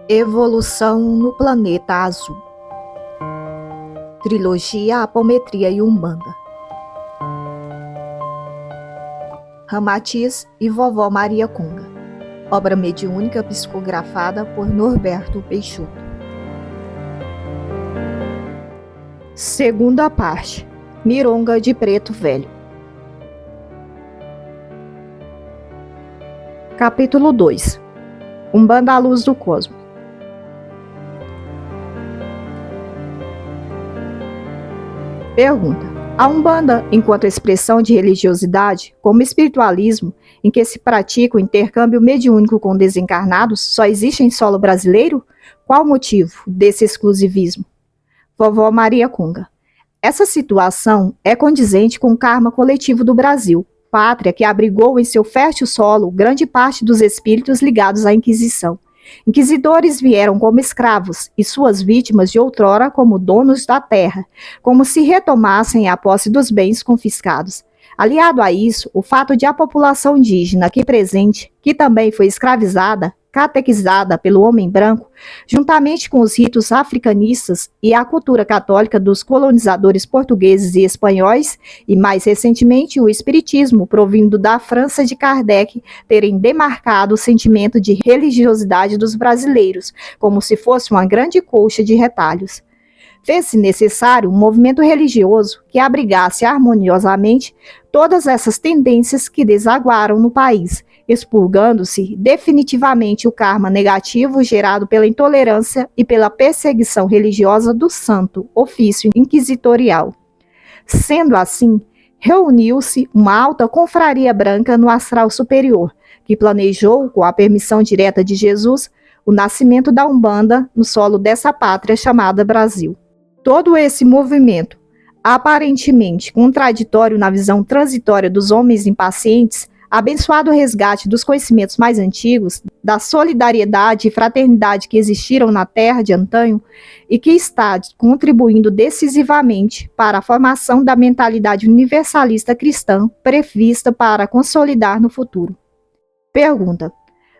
Evolução no Planeta Azul. Trilogia Apometria e Umbanda. Ramatiz e Vovó Maria Kunga. Obra mediúnica psicografada por Norberto Peixoto. Segunda parte. Mironga de Preto Velho. Capítulo 2. Umbanda à Luz do Cosmo. Pergunta: a Umbanda, enquanto expressão de religiosidade, como espiritualismo, em que se pratica o intercâmbio mediúnico com desencarnados, só existe em solo brasileiro? Qual o motivo desse exclusivismo? Vovó Maria Kunga. Essa situação é condizente com o karma coletivo do Brasil, pátria que abrigou em seu fértil solo grande parte dos espíritos ligados à Inquisição. Inquisidores vieram como escravos e suas vítimas de outrora como donos da terra, como se retomassem a posse dos bens confiscados. Aliado a isso, o fato de a população indígena aqui presente, que também foi escravizada, catequizada pelo homem branco, juntamente com os ritos africanistas e a cultura católica dos colonizadores portugueses e espanhóis, e mais recentemente o espiritismo provindo da França de Kardec, terem demarcado o sentimento de religiosidade dos brasileiros, como se fosse uma grande colcha de retalhos. Fez-se necessário um movimento religioso que abrigasse harmoniosamente todas essas tendências que desaguaram no país, expurgando-se definitivamente o karma negativo gerado pela intolerância e pela perseguição religiosa do santo ofício inquisitorial. Sendo assim, reuniu-se uma alta confraria branca no astral superior, que planejou, com a permissão direta de Jesus, o nascimento da Umbanda no solo dessa pátria chamada Brasil. Todo esse movimento, aparentemente contraditório na visão transitória dos homens impacientes, abençoado resgate dos conhecimentos mais antigos, da solidariedade e fraternidade que existiram na terra de antanho e que está contribuindo decisivamente para a formação da mentalidade universalista cristã prevista para consolidar no futuro. Pergunta: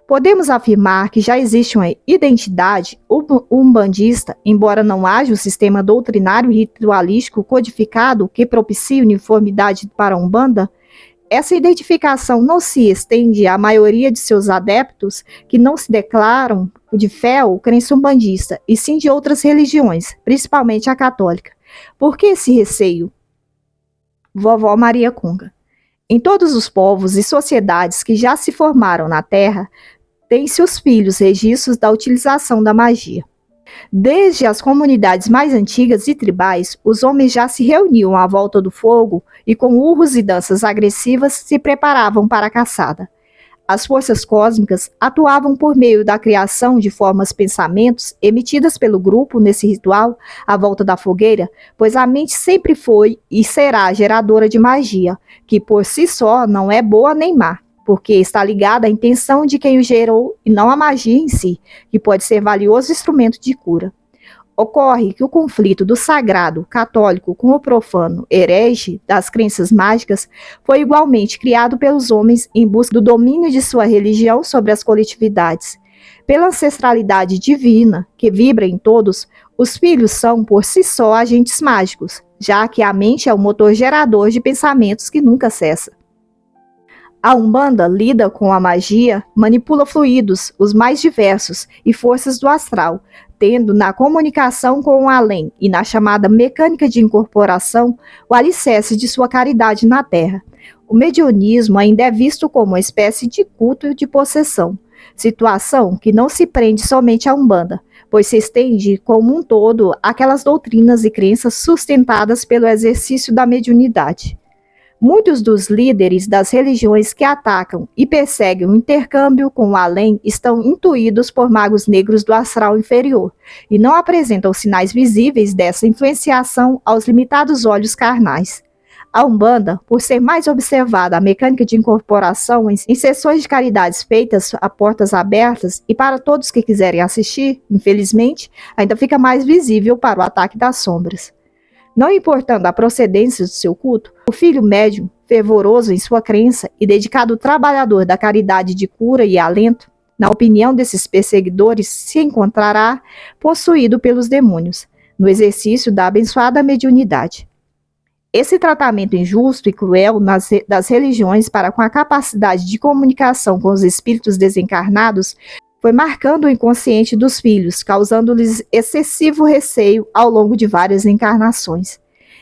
podemos afirmar que já existe uma identidade umbandista, embora não haja um sistema doutrinário e ritualístico codificado que propicie uniformidade para a Umbanda? Essa identificação não se estende à maioria de seus adeptos que não se declaram de fé ou crença umbandista, e sim de outras religiões, principalmente a católica. Por que esse receio? Vovó Maria Kunga. Em todos os povos e sociedades que já se formaram na Terra, têm seus filhos registros da utilização da magia. Desde as comunidades mais antigas e tribais, os homens já se reuniam à volta do fogo e com urros e danças agressivas se preparavam para a caçada. As forças cósmicas atuavam por meio da criação de formas-pensamentos emitidas pelo grupo nesse ritual à volta da fogueira, pois a mente sempre foi e será geradora de magia, que por si só não é boa nem má, porque está ligada à intenção de quem o gerou e não à magia em si, que pode ser valioso instrumento de cura. Ocorre que o conflito do sagrado católico com o profano herege das crenças mágicas foi igualmente criado pelos homens em busca do domínio de sua religião sobre as coletividades. Pela ancestralidade divina que vibra em todos, os filhos são por si só agentes mágicos, já que a mente é o motor gerador de pensamentos que nunca cessa. A Umbanda lida com a magia, manipula fluidos, os mais diversos, e forças do astral, tendo na comunicação com o além e na chamada mecânica de incorporação o alicerce de sua caridade na Terra. O mediunismo ainda é visto como uma espécie de culto de possessão, situação que não se prende somente à Umbanda, pois se estende como um todo àquelas doutrinas e crenças sustentadas pelo exercício da mediunidade. Muitos dos líderes das religiões que atacam e perseguem o intercâmbio com o além estão intuídos por magos negros do astral inferior e não apresentam sinais visíveis dessa influenciação aos limitados olhos carnais. A Umbanda, por ser mais observada a mecânica de incorporação em sessões de caridades feitas a portas abertas e para todos que quiserem assistir, infelizmente, ainda fica mais visível para o ataque das sombras. Não importando a procedência do seu culto, o filho médium, fervoroso em sua crença e dedicado trabalhador da caridade de cura e alento, na opinião desses perseguidores, se encontrará possuído pelos demônios, no exercício da abençoada mediunidade. Esse tratamento injusto e cruel das religiões para com a capacidade de comunicação com os espíritos desencarnados foi marcando o inconsciente dos filhos, causando-lhes excessivo receio ao longo de várias encarnações.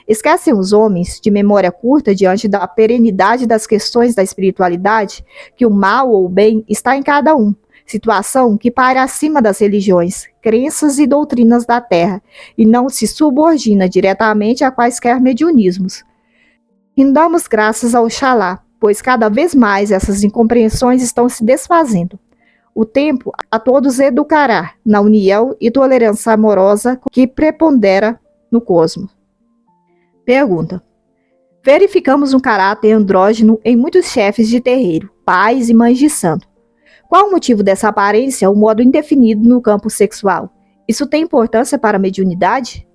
Esquecem os homens, de memória curta diante da perenidade das questões da espiritualidade, que o mal ou o bem está em cada um, situação que paira acima das religiões, crenças e doutrinas da terra, e não se subordina diretamente a quaisquer mediunismos. Rindamos graças ao Oxalá, pois cada vez mais essas incompreensões estão se desfazendo. O tempo a todos educará na união e tolerância amorosa que prepondera no cosmos. Pergunta: verificamos um caráter andrógeno em muitos chefes de terreiro, pais e mães de santo. Qual o motivo dessa aparência ou modo indefinido no campo sexual? Isso tem importância para a mediunidade?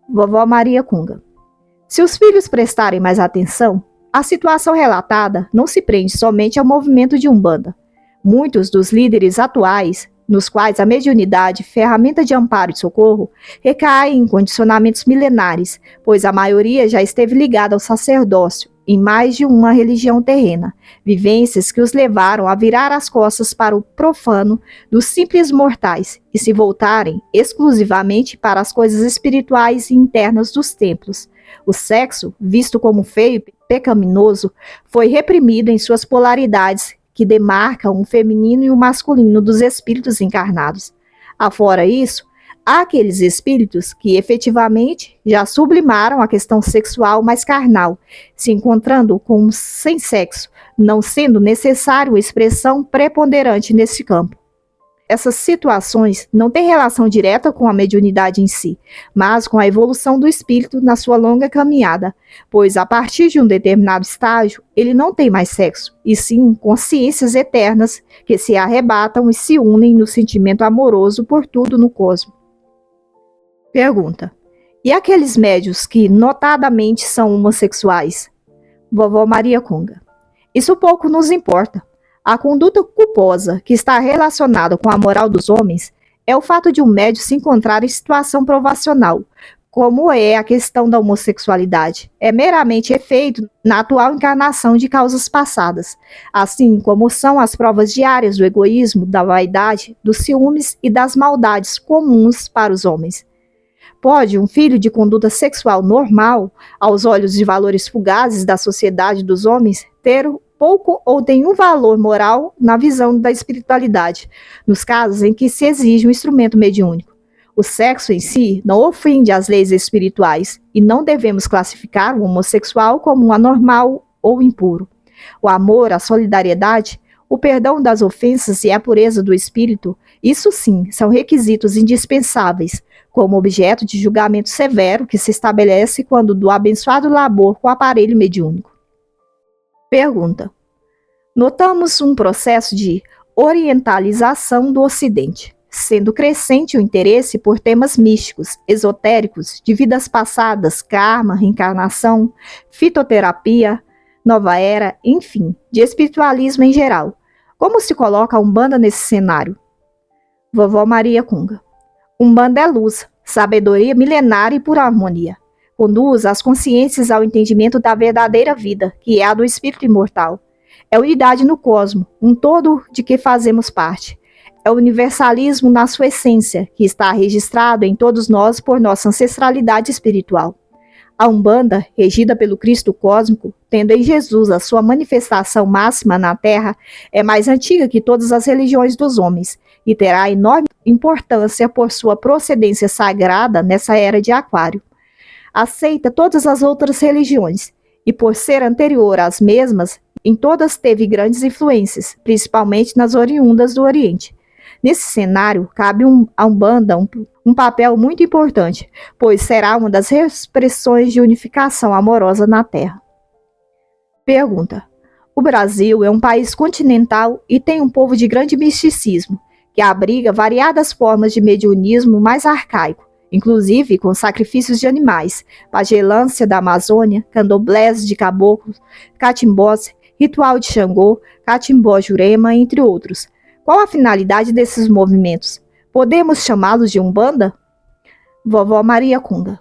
Vovó Maria Cunga: se os filhos prestarem mais atenção, a situação relatada não se prende somente ao movimento de Umbanda. Muitos dos líderes atuais, nos quais a mediunidade, ferramenta de amparo e socorro, recaem em condicionamentos milenares, pois a maioria já esteve ligada ao sacerdócio em mais de uma religião terrena, vivências que os levaram a virar as costas para o profano dos simples mortais e se voltarem exclusivamente para as coisas espirituais e internas dos templos. O sexo, visto como feio e pecaminoso, foi reprimido em suas polaridades que demarcam o feminino e o masculino dos espíritos encarnados. Afora isso, há aqueles espíritos que efetivamente já sublimaram a questão sexual mais carnal, se encontrando com sem sexo, não sendo necessário uma expressão preponderante nesse campo. Essas situações não têm relação direta com a mediunidade em si, mas com a evolução do espírito na sua longa caminhada, pois a partir de um determinado estágio, ele não tem mais sexo, e sim consciências eternas que se arrebatam e se unem no sentimento amoroso por tudo no cosmos. Pergunta: e aqueles médios que notadamente são homossexuais? Vovó Maria Cunga: isso pouco nos importa. A conduta culposa que está relacionada com a moral dos homens é o fato de um médio se encontrar em situação provacional, como é a questão da homossexualidade. É meramente efeito na atual encarnação de causas passadas, assim como são as provas diárias do egoísmo, da vaidade, dos ciúmes e das maldades comuns para os homens. Pode um filho de conduta sexual normal, aos olhos de valores fugazes da sociedade dos homens, ter pouco ou nenhum valor moral na visão da espiritualidade, nos casos em que se exige um instrumento mediúnico. O sexo em si não ofende as leis espirituais e não devemos classificar o homossexual como um anormal ou impuro. O amor, a solidariedade, o perdão das ofensas e a pureza do espírito, isso sim, são requisitos indispensáveis, como objeto de julgamento severo que se estabelece quando do abençoado labor com o aparelho mediúnico. Pergunta: notamos um processo de orientalização do Ocidente, sendo crescente o interesse por temas místicos, esotéricos, de vidas passadas, karma, reencarnação, fitoterapia, nova era, enfim, de espiritualismo em geral. Como se coloca a Umbanda nesse cenário? Vovó Maria Cunga: Umbanda é luz, sabedoria milenária e pura harmonia. Conduz as consciências ao entendimento da verdadeira vida, que é a do espírito imortal. É unidade no cosmos, um todo de que fazemos parte. É o universalismo na sua essência, que está registrado em todos nós por nossa ancestralidade espiritual. A Umbanda, regida pelo Cristo cósmico, tendo em Jesus a sua manifestação máxima na Terra, é mais antiga que todas as religiões dos homens e terá enorme importância por sua procedência sagrada nessa era de Aquário. Aceita todas as outras religiões e, por ser anterior às mesmas, em todas teve grandes influências, principalmente nas oriundas do Oriente. Nesse cenário, cabe a Umbanda um papel muito importante, pois será uma das expressões de unificação amorosa na Terra. Pergunta: o Brasil é um país continental e tem um povo de grande misticismo, que abriga variadas formas de mediunismo mais arcaico, inclusive com sacrifícios de animais, pagelância da Amazônia, candomblés de caboclos, catimbós, ritual de Xangô, catimbó Jurema, entre outros. Qual a finalidade desses movimentos? Podemos chamá-los de Umbanda? Vovó Maria Cunga.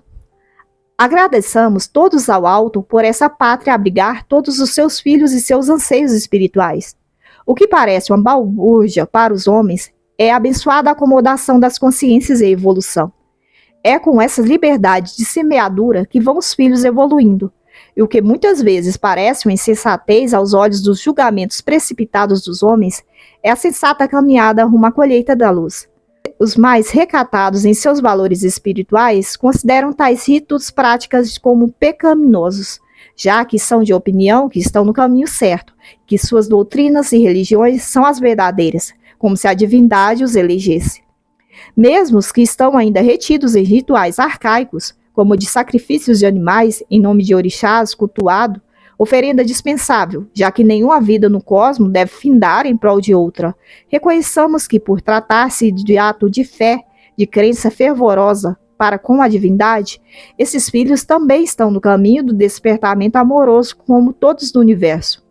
Agradeçamos todos ao alto por essa pátria abrigar todos os seus filhos e seus anseios espirituais. O que parece uma balbúrdia para os homens é a abençoada acomodação das consciências e evolução. É com essa liberdade de semeadura que vão os filhos evoluindo, e o que muitas vezes parece uma insensatez aos olhos dos julgamentos precipitados dos homens é a sensata caminhada rumo à colheita da luz. Os mais recatados em seus valores espirituais consideram tais ritos práticas como pecaminosos, já que são de opinião que estão no caminho certo, que suas doutrinas e religiões são as verdadeiras, como se a divindade os elegesse. Mesmo os que estão ainda retidos em rituais arcaicos, como o de sacrifícios de animais em nome de orixás cultuado, oferenda dispensável, já que nenhuma vida no cosmos deve findar em prol de outra. Reconheçamos que, por tratar-se de ato de fé, de crença fervorosa para com a divindade, esses filhos também estão no caminho do despertamento amoroso como todos do universo.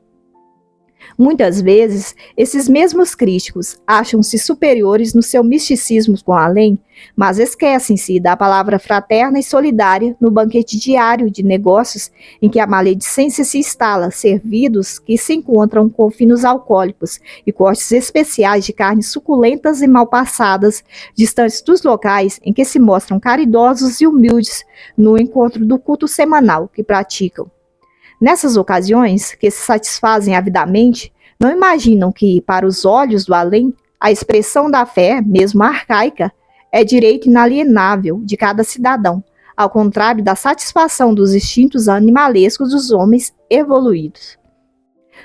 Muitas vezes, esses mesmos críticos acham-se superiores no seu misticismo com a além, mas esquecem-se da palavra fraterna e solidária no banquete diário de negócios em que a maledicência se instala, servidos que se encontram com finos alcoólicos e cortes especiais de carnes suculentas e mal passadas, distantes dos locais em que se mostram caridosos e humildes no encontro do culto semanal que praticam. Nessas ocasiões, que se satisfazem avidamente, não imaginam que, para os olhos do além, a expressão da fé, mesmo arcaica, é direito inalienável de cada cidadão, ao contrário da satisfação dos instintos animalescos dos homens evoluídos.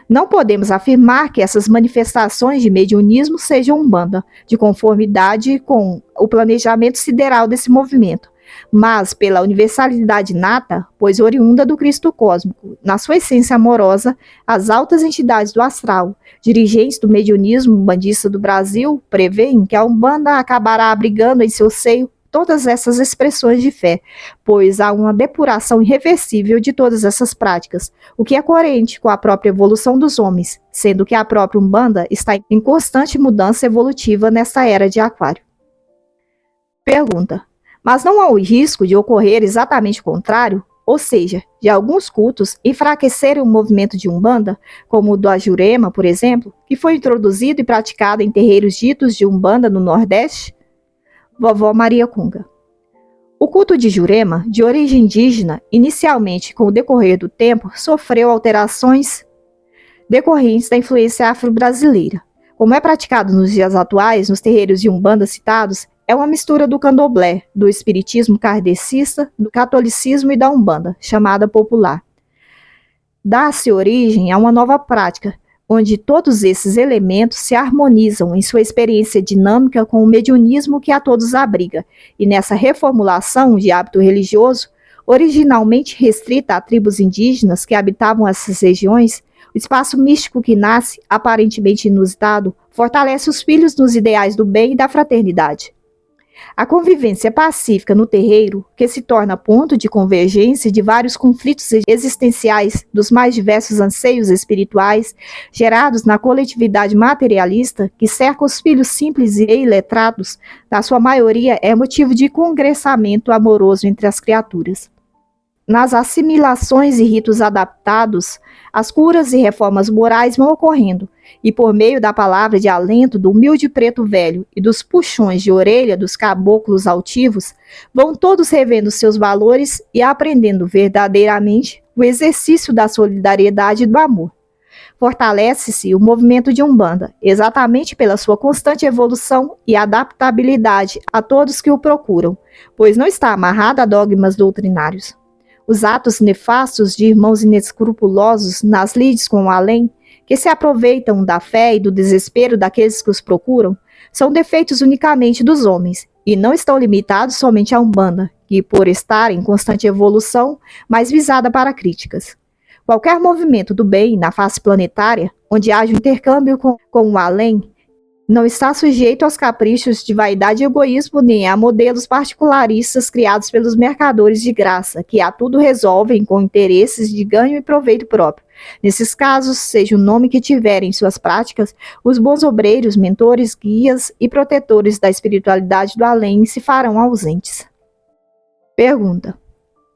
Não podemos afirmar que essas manifestações de mediunismo sejam Umbanda, de conformidade com o planejamento sideral desse movimento, mas pela universalidade nata, pois oriunda do Cristo cósmico, na sua essência amorosa, as altas entidades do astral, dirigentes do mediunismo umbandista do Brasil, prevêem que a Umbanda acabará abrigando em seu seio todas essas expressões de fé, pois há uma depuração irreversível de todas essas práticas, o que é coerente com a própria evolução dos homens, sendo que a própria Umbanda está em constante mudança evolutiva nesta era de Aquário. Pergunta: mas não há o risco de ocorrer exatamente o contrário, ou seja, de alguns cultos enfraquecerem o movimento de Umbanda, como o do Jurema, por exemplo, que foi introduzido e praticado em terreiros ditos de Umbanda no Nordeste? Vovó Maria Cunga. O culto de Jurema, de origem indígena, inicialmente com o decorrer do tempo, sofreu alterações decorrentes da influência afro-brasileira. Como é praticado nos dias atuais, nos terreiros de Umbanda citados, é uma mistura do candomblé, do espiritismo kardecista, do catolicismo e da Umbanda, chamada popular. Dá-se origem a uma nova prática, onde todos esses elementos se harmonizam em sua experiência dinâmica com o mediunismo que a todos abriga, e nessa reformulação de hábito religioso, originalmente restrita a tribos indígenas que habitavam essas regiões, o espaço místico que nasce, aparentemente inusitado, fortalece os filhos nos ideais do bem e da fraternidade. A convivência pacífica no terreiro, que se torna ponto de convergência de vários conflitos existenciais dos mais diversos anseios espirituais, gerados na coletividade materialista que cerca os filhos simples e iletrados, na sua maioria é motivo de congressamento amoroso entre as criaturas. Nas assimilações e ritos adaptados, as curas e reformas morais vão ocorrendo, e por meio da palavra de alento do humilde preto velho e dos puxões de orelha dos caboclos altivos, vão todos revendo seus valores e aprendendo verdadeiramente o exercício da solidariedade e do amor. Fortalece-se o movimento de Umbanda, exatamente pela sua constante evolução e adaptabilidade a todos que o procuram, pois não está amarrado a dogmas doutrinários. Os atos nefastos de irmãos inescrupulosos nas lides com o além, que se aproveitam da fé e do desespero daqueles que os procuram, são defeitos unicamente dos homens, e não estão limitados somente à Umbanda, que, por estar em constante evolução, mais visada para críticas. Qualquer movimento do bem na face planetária, onde haja um intercâmbio com o além, Não está sujeito aos caprichos de vaidade e egoísmo, nem a modelos particularistas criados pelos mercadores de graça, que a tudo resolvem com interesses de ganho e proveito próprio. Nesses casos, seja o nome que tiverem em suas práticas, os bons obreiros, mentores, guias e protetores da espiritualidade do além se farão ausentes. Pergunta: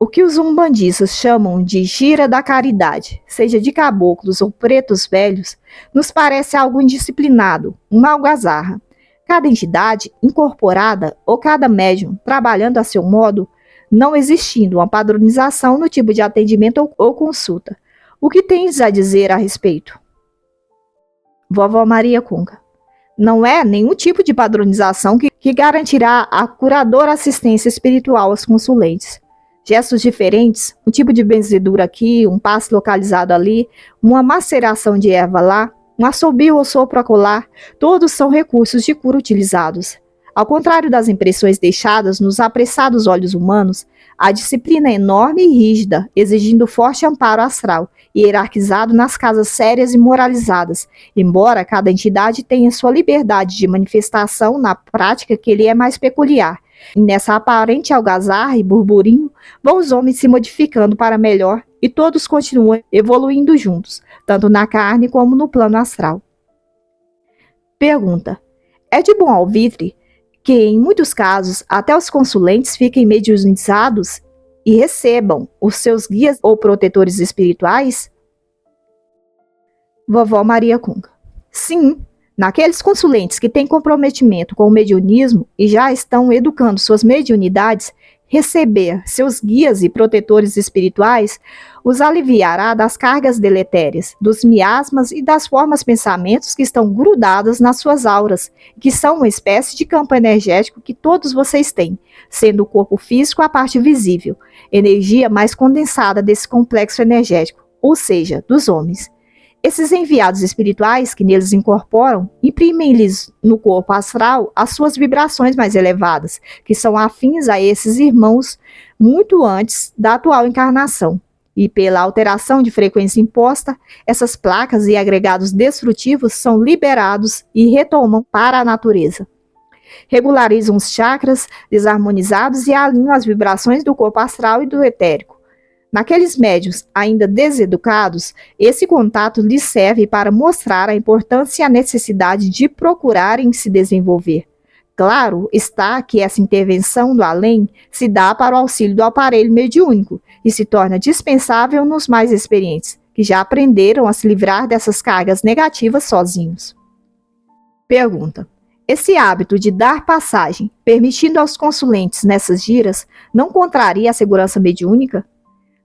o que os umbandistas chamam de gira da caridade, seja de caboclos ou pretos velhos, nos parece algo indisciplinado, uma algazarra. Cada entidade incorporada ou cada médium trabalhando a seu modo, não existindo uma padronização no tipo de atendimento ou consulta. O que tens a dizer a respeito? Vovó Maria Cunha: não é nenhum tipo de padronização que garantirá a curadora assistência espiritual aos consulentes. Gestos diferentes, um tipo de benzedura aqui, um passe localizado ali, uma maceração de erva lá, um assobio ou sopro acolá, todos são recursos de cura utilizados. Ao contrário das impressões deixadas nos apressados olhos humanos, a disciplina é enorme e rígida, exigindo forte amparo astral, hierarquizado nas casas sérias e moralizadas, embora cada entidade tenha sua liberdade de manifestação na prática que lhe é mais peculiar. E nessa aparente algazarra e burburinho, vão os homens se modificando para melhor e todos continuam evoluindo juntos, tanto na carne como no plano astral. Pergunta: é de bom alvitre que, em muitos casos, até os consulentes fiquem mediunizados e recebam os seus guias ou protetores espirituais? Vovó Maria Cunha: sim. Naqueles consulentes que têm comprometimento com o mediunismo e já estão educando suas mediunidades, receber seus guias e protetores espirituais os aliviará das cargas deletérias, dos miasmas e das formas pensamentos que estão grudadas nas suas auras, que são uma espécie de campo energético que todos vocês têm, sendo o corpo físico a parte visível, energia mais condensada desse complexo energético, ou seja, dos homens. Esses enviados espirituais que neles incorporam, imprimem-lhes no corpo astral as suas vibrações mais elevadas, que são afins a esses irmãos muito antes da atual encarnação. E pela alteração de frequência imposta, essas placas e agregados destrutivos são liberados e retomam para a natureza. Regularizam os chakras desarmonizados e alinham as vibrações do corpo astral e do etérico. Naqueles médiuns ainda deseducados, esse contato lhes serve para mostrar a importância e a necessidade de procurarem se desenvolver. Claro está que essa intervenção do além se dá para o auxílio do aparelho mediúnico e se torna dispensável nos mais experientes, que já aprenderam a se livrar dessas cargas negativas sozinhos. Pergunta: esse hábito de dar passagem, permitindo aos consulentes nessas giras, não contraria a segurança mediúnica?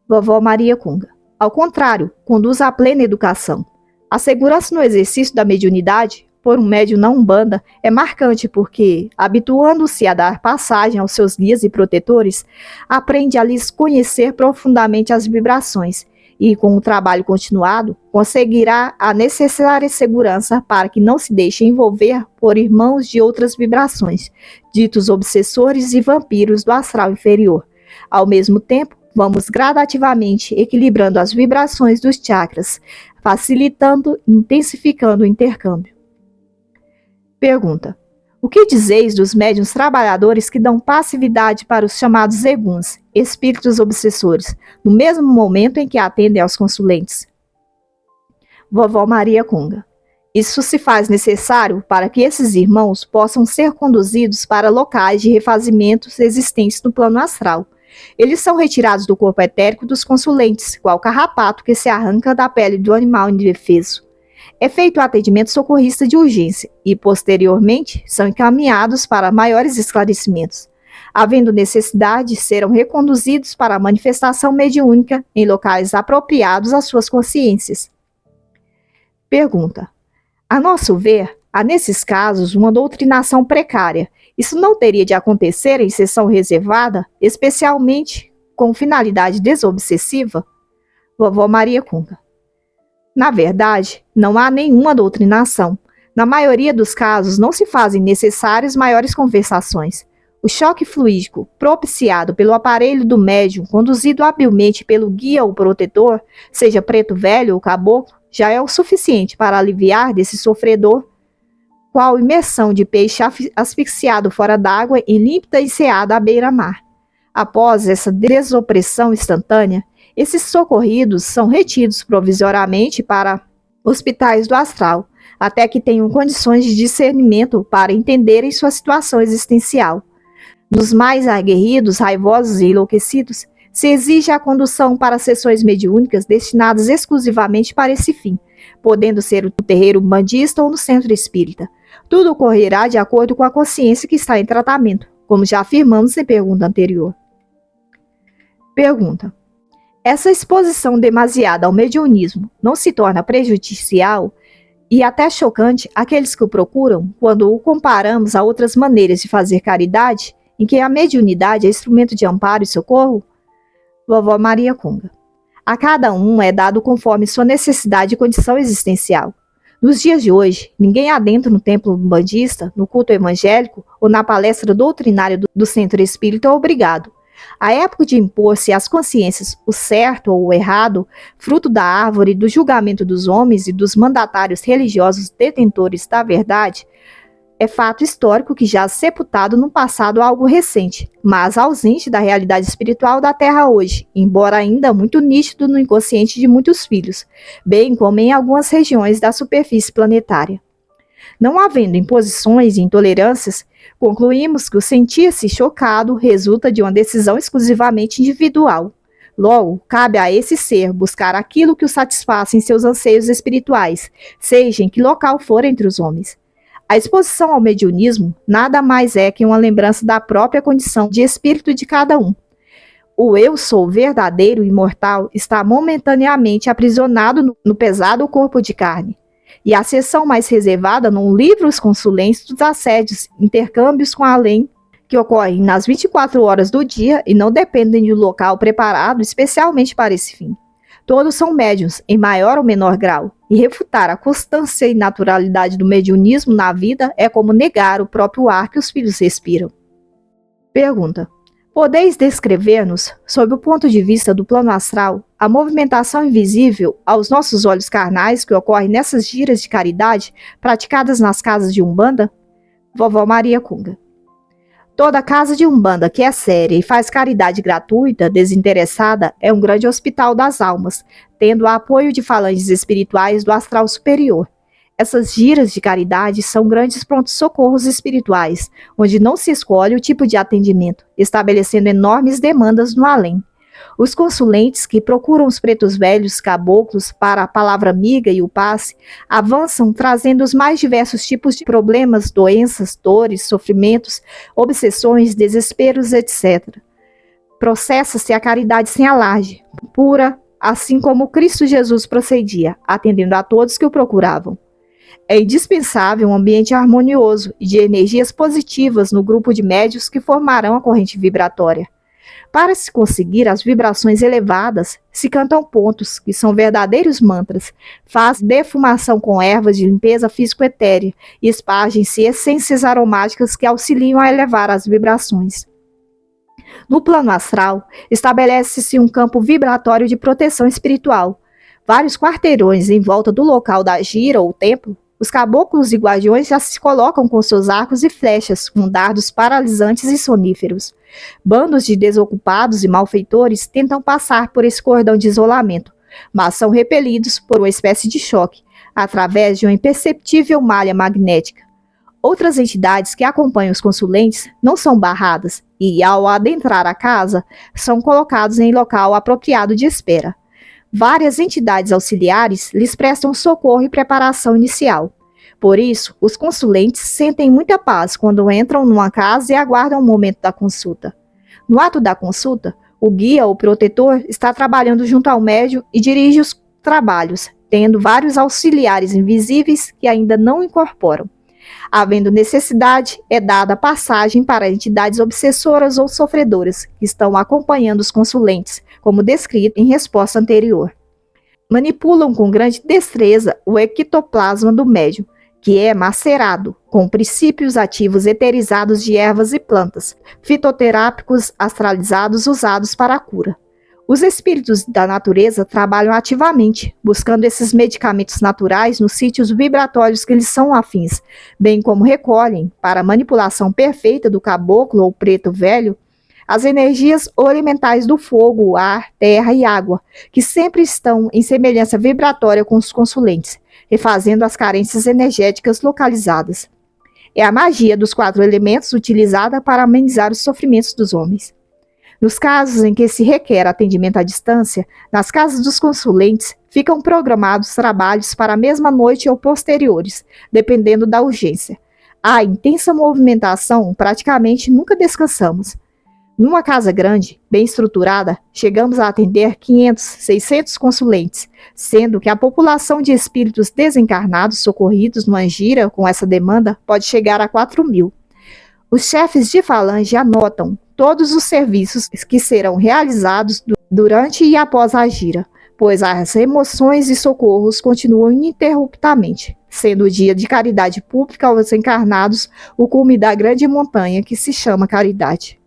Vovó Maria Cunha: ao contrário, conduz à plena educação. A segurança no exercício da mediunidade, por um médium na Umbanda, é marcante porque, habituando-se a dar passagem aos seus guias e protetores, aprende a lhes conhecer profundamente as vibrações e, com o trabalho continuado, conseguirá a necessária segurança para que não se deixe envolver por irmãos de outras vibrações, ditos obsessores e vampiros do astral inferior. Ao mesmo tempo, vamos gradativamente equilibrando as vibrações dos chakras, facilitando e intensificando o intercâmbio. Pergunta: o que dizeis dos médiuns trabalhadores que dão passividade para os chamados eguns, espíritos obsessores, no mesmo momento em que atendem aos consulentes? Vovó Maria Cunha: isso se faz necessário para que esses irmãos possam ser conduzidos para locais de refazimentos existentes no plano astral. Eles são retirados do corpo etérico dos consulentes, qual carrapato que se arranca da pele do animal indefeso. É feito o atendimento socorrista de urgência e, posteriormente, são encaminhados para maiores esclarecimentos. Havendo necessidade, serão reconduzidos para a manifestação mediúnica em locais apropriados às suas consciências. Pergunta: a nosso ver, há nesses casos uma doutrinação precária. Isso não teria de acontecer em sessão reservada, especialmente com finalidade desobsessiva? Vovó Maria Cunha: na verdade, não há nenhuma doutrinação. Na maioria dos casos, não se fazem necessárias maiores conversações. O choque fluídico, propiciado pelo aparelho do médium, conduzido habilmente pelo guia ou protetor, seja preto velho ou caboclo, já é o suficiente para aliviar desse sofredor qual imersão de peixe asfixiado fora d'água em límpida enseada à beira-mar. Após essa desopressão instantânea, esses socorridos são retidos provisoriamente para hospitais do astral, até que tenham condições de discernimento para entenderem sua situação existencial. Nos mais aguerridos, raivosos e enlouquecidos, se exige a condução para sessões mediúnicas destinadas exclusivamente para esse fim, podendo ser no terreiro umbandista ou no centro espírita. Tudo ocorrerá de acordo com a consciência que está em tratamento, como já afirmamos em pergunta anterior. Pergunta: essa exposição demasiada ao mediunismo não se torna prejudicial e até chocante àqueles que o procuram quando o comparamos a outras maneiras de fazer caridade, em que a mediunidade é instrumento de amparo e socorro? Vovó Maria Cunga: a cada um é dado conforme sua necessidade e condição existencial. Nos dias de hoje, ninguém adentra no templo umbandista, no culto evangélico ou na palestra doutrinária do centro espírita é obrigado. A época de impor-se às consciências o certo ou o errado, fruto da árvore do julgamento dos homens e dos mandatários religiosos detentores da verdade, é fato histórico que já sepultado no passado algo recente, mas ausente da realidade espiritual da Terra hoje, embora ainda muito nítido no inconsciente de muitos filhos, bem como em algumas regiões da superfície planetária. Não havendo imposições e intolerâncias, concluímos que o sentir-se chocado resulta de uma decisão exclusivamente individual. Logo, cabe a esse ser buscar aquilo que o satisfaça em seus anseios espirituais, seja em que local for entre os homens. A exposição ao mediunismo nada mais é que uma lembrança da própria condição de espírito de cada um. O eu sou verdadeiro e imortal está momentaneamente aprisionado no pesado corpo de carne. E a seção mais reservada não livra os consulentes dos assédios, intercâmbios com a além, que ocorrem nas 24 horas do dia e não dependem de um local preparado especialmente para esse fim. Todos são médiuns, em maior ou menor grau, e refutar a constância e naturalidade do mediunismo na vida é como negar o próprio ar que os filhos respiram. Pergunta: podeis descrever-nos, sob o ponto de vista do plano astral, a movimentação invisível aos nossos olhos carnais que ocorre nessas giras de caridade praticadas nas casas de Umbanda? Vovó Maria Cunga: toda casa de Umbanda que é séria e faz caridade gratuita, desinteressada, é um grande hospital das almas, tendo o apoio de falanges espirituais do astral superior. Essas giras de caridade são grandes prontos-socorros espirituais, onde não se escolhe o tipo de atendimento, estabelecendo enormes demandas no além. Os consulentes que procuram os pretos velhos caboclos para a palavra amiga e o passe, avançam trazendo os mais diversos tipos de problemas, doenças, dores, sofrimentos, obsessões, desesperos, etc. Processa-se a caridade sem alarde, pura, assim como Cristo Jesus procedia, atendendo a todos que o procuravam. É indispensável um ambiente harmonioso e de energias positivas no grupo de médios que formarão a corrente vibratória. Para se conseguir as vibrações elevadas, se cantam pontos, que são verdadeiros mantras, faz defumação com ervas de limpeza físico-etérea e espargem-se essências aromáticas que auxiliam a elevar as vibrações. No plano astral, estabelece-se um campo vibratório de proteção espiritual. Vários quarteirões em volta do local da gira ou templo, os caboclos e guardiões já se colocam com seus arcos e flechas, com dardos paralisantes e soníferos. Bandos de desocupados e malfeitores tentam passar por esse cordão de isolamento, mas são repelidos por uma espécie de choque, através de uma imperceptível malha magnética. Outras entidades que acompanham os consulentes não são barradas e, ao adentrar a casa, são colocados em local apropriado de espera. Várias entidades auxiliares lhes prestam socorro e preparação inicial. Por isso, os consulentes sentem muita paz quando entram numa casa e aguardam o momento da consulta. No ato da consulta, o guia ou protetor está trabalhando junto ao médium e dirige os trabalhos, tendo vários auxiliares invisíveis que ainda não incorporam. Havendo necessidade, é dada passagem para entidades obsessoras ou sofredoras que estão acompanhando os consulentes, como descrito em resposta anterior. Manipulam com grande destreza o ectoplasma do médium, que é macerado com princípios ativos eterizados de ervas e plantas, fitoterápicos astralizados usados para a cura. Os espíritos da natureza trabalham ativamente, buscando esses medicamentos naturais nos sítios vibratórios que lhes são afins, bem como recolhem, para a manipulação perfeita do caboclo ou preto velho, as energias elementais do fogo, ar, terra e água, que sempre estão em semelhança vibratória com os consulentes, refazendo as carências energéticas localizadas. É a magia dos 4 elementos utilizada para amenizar os sofrimentos dos homens. Nos casos em que se requer atendimento à distância, nas casas dos consulentes, ficam programados trabalhos para a mesma noite ou posteriores, dependendo da urgência. Há intensa movimentação, praticamente nunca descansamos. Numa casa grande, bem estruturada, chegamos a atender 500, 600 consulentes, sendo que a população de espíritos desencarnados socorridos no Angira com essa demanda pode chegar a 4.000. Os chefes de falange anotam todos os serviços que serão realizados durante e após a gira, pois as remoções e socorros continuam ininterruptamente, sendo o dia de caridade pública aos encarnados o cume da grande montanha que se chama caridade.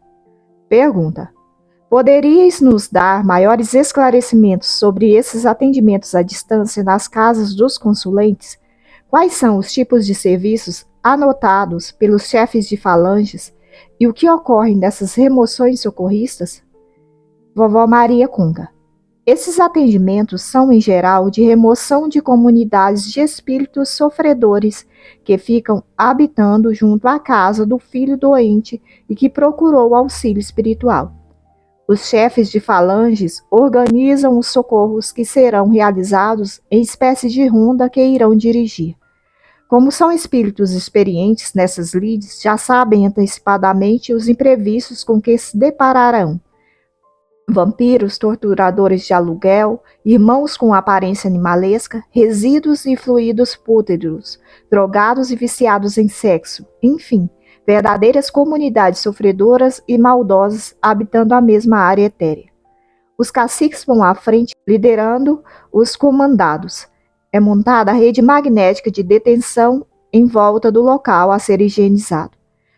Pergunta: poderias nos dar maiores esclarecimentos sobre esses atendimentos à distância nas casas dos consulentes? Quais são os tipos de serviços anotados pelos chefes de falanges e o que ocorre nessas remoções socorristas? Vovó Maria Cunga: esses atendimentos são, em geral, de remoção de comunidades de espíritos sofredores que ficam habitando junto à casa do filho doente e que procurou auxílio espiritual. Os chefes de falanges organizam os socorros que serão realizados em espécie de ronda que irão dirigir. Como são espíritos experientes nessas lides, já sabem antecipadamente os imprevistos com que se depararão. Vampiros, torturadores de aluguel, irmãos com aparência animalesca, resíduos e fluidos pútridos, drogados e viciados em sexo, enfim, verdadeiras comunidades sofredoras e maldosas habitando a mesma área etérea. Os caciques vão à frente, liderando os comandados. É montada a rede magnética de detenção em volta do local a ser higienizado.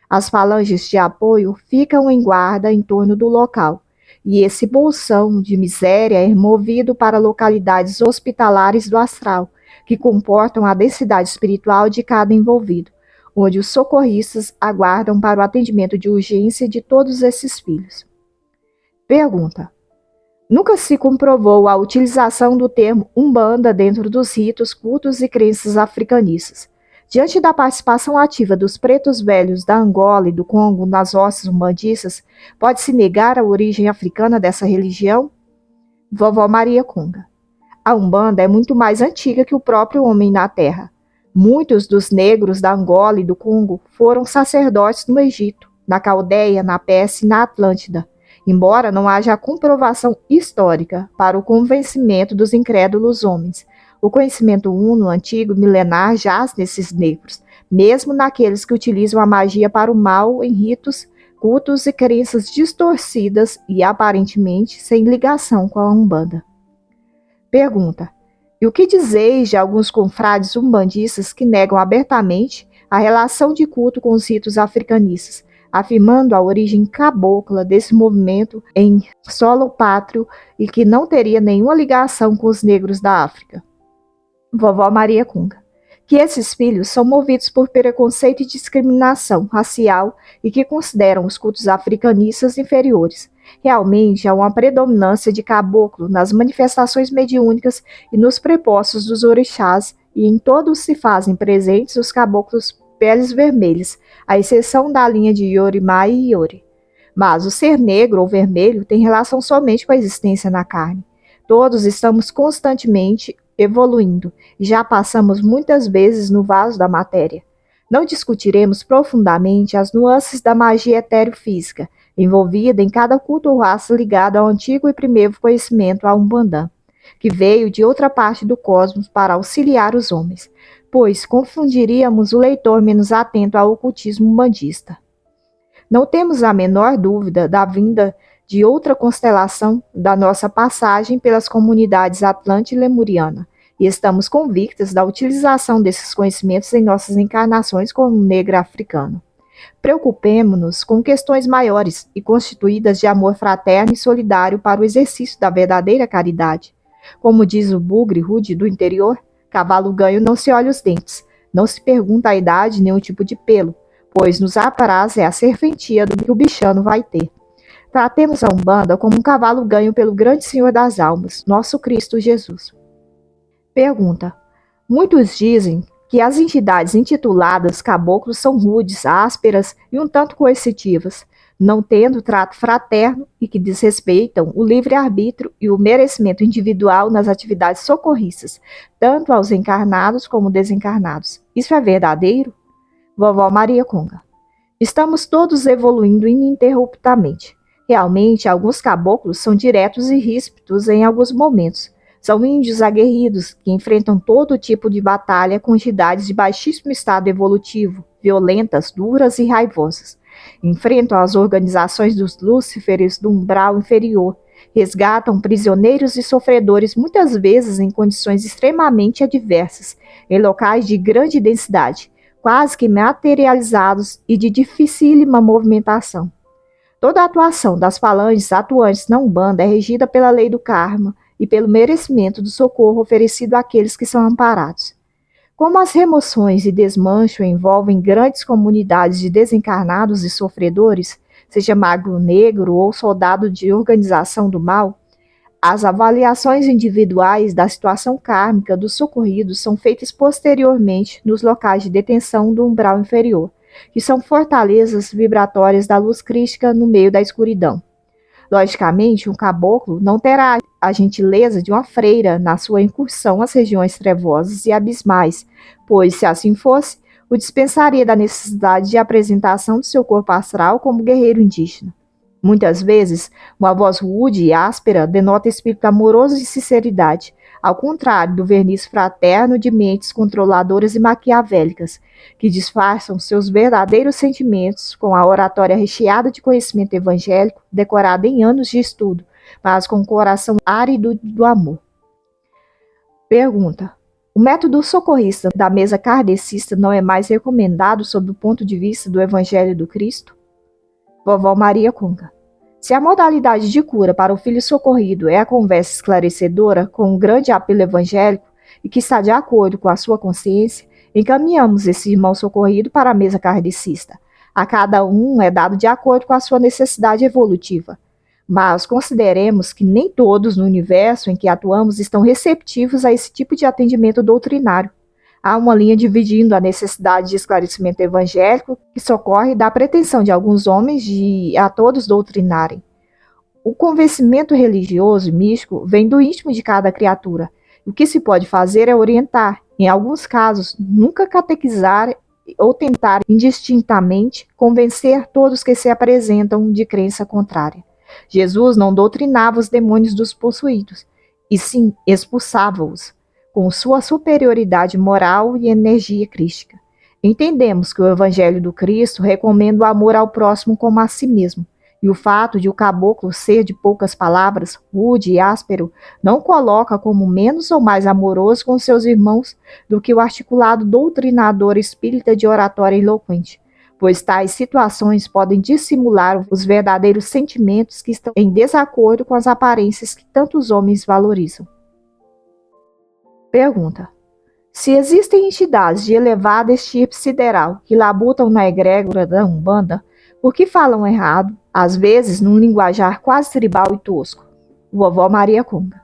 As falanges de apoio ficam em guarda em torno do local, e esse bolsão de miséria é movido para localidades hospitalares do astral, que comportam a densidade espiritual de cada envolvido, onde os socorristas aguardam para o atendimento de urgência de todos esses filhos. Pergunta: nunca se comprovou a utilização do termo Umbanda dentro dos ritos, cultos e crenças africanistas. Diante da participação ativa dos pretos velhos da Angola e do Congo nas hostes umbandistas, pode-se negar a origem africana dessa religião? Vovó Maria Cunga: a Umbanda é muito mais antiga que o próprio homem na Terra. Muitos dos negros da Angola e do Congo foram sacerdotes no Egito, na Caldeia, na Pérsia e na Atlântida, embora não haja comprovação histórica para o convencimento dos incrédulos homens. O conhecimento uno, antigo, milenar, jaz nesses negros, mesmo naqueles que utilizam a magia para o mal em ritos, cultos e crenças distorcidas e aparentemente sem ligação com a Umbanda. Pergunta: e o que dizeis de alguns confrades umbandistas que negam abertamente a relação de culto com os ritos africanistas, afirmando a origem cabocla desse movimento em solo pátrio e que não teria nenhuma ligação com os negros da África? Vovó Maria Cunga: que esses filhos são movidos por preconceito e discriminação racial e que consideram os cultos africanistas inferiores. Realmente há uma predominância de caboclo nas manifestações mediúnicas e nos prepostos dos orixás, e em todos se fazem presentes os caboclos peles vermelhas, à exceção da linha de Yorimai e Iori. Mas o ser negro ou vermelho tem relação somente com a existência na carne. Todos estamos constantemente evoluindo, e já passamos muitas vezes no vaso da matéria. Não discutiremos profundamente as nuances da magia etéreo-física, envolvida em cada culto ou raça ligado ao antigo e primeiro conhecimento a Umbanda, que veio de outra parte do cosmos para auxiliar os homens, pois confundiríamos o leitor menos atento ao ocultismo umbandista. Não temos a menor dúvida da vinda de outra constelação da nossa passagem pelas comunidades Atlante e Lemuriana, e estamos convictas da utilização desses conhecimentos em nossas encarnações como negra africano. Preocupemo-nos com questões maiores e constituídas de amor fraterno e solidário para o exercício da verdadeira caridade. Como diz o bugre rude do interior, cavalo ganho não se olha os dentes, não se pergunta a idade nem o tipo de pelo, pois nos apraz é a serventia do que o bichano vai ter. Tratemos a Umbanda como um cavalo ganho pelo grande Senhor das almas, nosso Cristo Jesus. Pergunta: muitos dizem que as entidades intituladas caboclos são rudes, ásperas e um tanto coercitivas, não tendo trato fraterno e que desrespeitam o livre-arbítrio e o merecimento individual nas atividades socorristas, tanto aos encarnados como desencarnados. Isso é verdadeiro? Vovó Maria Conga: estamos todos evoluindo ininterruptamente. Realmente, alguns caboclos são diretos e ríspidos em alguns momentos. São índios aguerridos que enfrentam todo tipo de batalha com entidades de baixíssimo estado evolutivo, violentas, duras e raivosas. Enfrentam as organizações dos lúciferes do umbral inferior, resgatam prisioneiros e sofredores muitas vezes em condições extremamente adversas, em locais de grande densidade, quase que materializados e de dificílima movimentação. Toda a atuação das falanges atuantes na Umbanda é regida pela lei do karma e pelo merecimento do socorro oferecido àqueles que são amparados. Como as remoções e desmancho envolvem grandes comunidades de desencarnados e sofredores, seja magro negro ou soldado de organização do mal, as avaliações individuais da situação kármica dos socorridos são feitas posteriormente nos locais de detenção do umbral inferior, que são fortalezas vibratórias da luz crística no meio da escuridão. Logicamente, um caboclo não terá a gentileza de uma freira na sua incursão às regiões trevosas e abismais, pois, se assim fosse, o dispensaria da necessidade de apresentação de seu corpo astral como guerreiro indígena. Muitas vezes, uma voz rude e áspera denota espírito amoroso e sinceridade, ao contrário do verniz fraterno de mentes controladoras e maquiavélicas, que disfarçam seus verdadeiros sentimentos com a oratória recheada de conhecimento evangélico, decorada em anos de estudo, mas com o coração árido do amor. Pergunta: o método socorrista da mesa kardecista não é mais recomendado sob o ponto de vista do Evangelho do Cristo? Vovó Maria Conga: se a modalidade de cura para o filho socorrido é a conversa esclarecedora com um grande apelo evangélico e que está de acordo com a sua consciência, encaminhamos esse irmão socorrido para a mesa kardecista. A cada um é dado de acordo com a sua necessidade evolutiva. Mas consideremos que nem todos no universo em que atuamos estão receptivos a esse tipo de atendimento doutrinário. Há uma linha dividindo a necessidade de esclarecimento evangélico que socorre da pretensão de alguns homens de a todos doutrinarem. O convencimento religioso e místico vem do íntimo de cada criatura. O que se pode fazer é orientar, em alguns casos, nunca catequizar ou tentar indistintamente convencer todos que se apresentam de crença contrária. Jesus não doutrinava os demônios dos possuídos, e sim expulsava-os, com sua superioridade moral e energia crística. Entendemos que o Evangelho do Cristo recomenda o amor ao próximo como a si mesmo, e o fato de o caboclo ser de poucas palavras, rude e áspero, não coloca como menos ou mais amoroso com seus irmãos do que o articulado doutrinador espírita de oratória eloquente, pois tais situações podem dissimular os verdadeiros sentimentos que estão em desacordo com as aparências que tantos homens valorizam. Pergunta: se existem entidades de elevada estirpe sideral que labutam na egrégora da Umbanda, por que falam errado, às vezes num linguajar quase tribal e tosco? Vovó Maria Conga: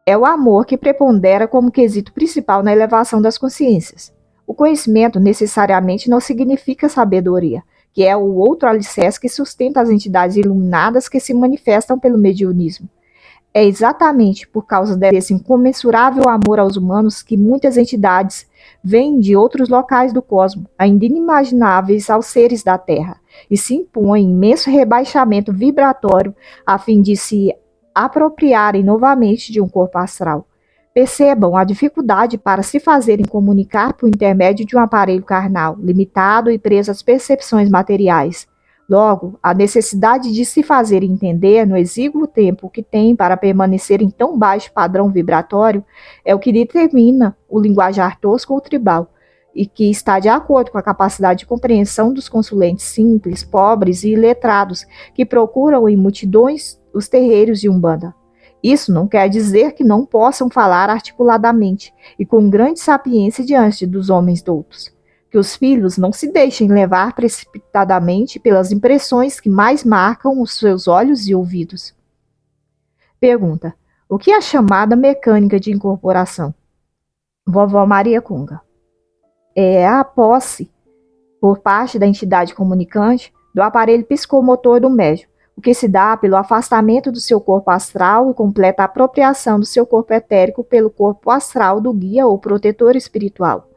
é o amor que prepondera como quesito principal na elevação das consciências. O conhecimento necessariamente não significa sabedoria, que é o outro alicerce que sustenta as entidades iluminadas que se manifestam pelo mediunismo. É exatamente por causa desse incomensurável amor aos humanos que muitas entidades vêm de outros locais do cosmos, ainda inimagináveis aos seres da Terra, e se impõem imenso rebaixamento vibratório a fim de se apropriarem novamente de um corpo astral. Percebam a dificuldade para se fazerem comunicar por intermédio de um aparelho carnal, limitado e preso às percepções materiais. Logo, a necessidade de se fazer entender no exíguo tempo que tem para permanecer em tão baixo padrão vibratório é o que determina o linguajar tosco ou tribal, e que está de acordo com a capacidade de compreensão dos consulentes simples, pobres e iletrados que procuram em multidões os terreiros de Umbanda. Isso não quer dizer que não possam falar articuladamente e com grande sapiência diante dos homens doutos. Que os filhos não se deixem levar precipitadamente pelas impressões que mais marcam os seus olhos e ouvidos. Pergunta: o que é a chamada mecânica de incorporação? Vovó Maria Cunga: é a posse, por parte da entidade comunicante, do aparelho psicomotor do médium, o que se dá pelo afastamento do seu corpo astral e completa apropriação do seu corpo etérico pelo corpo astral do guia ou protetor espiritual.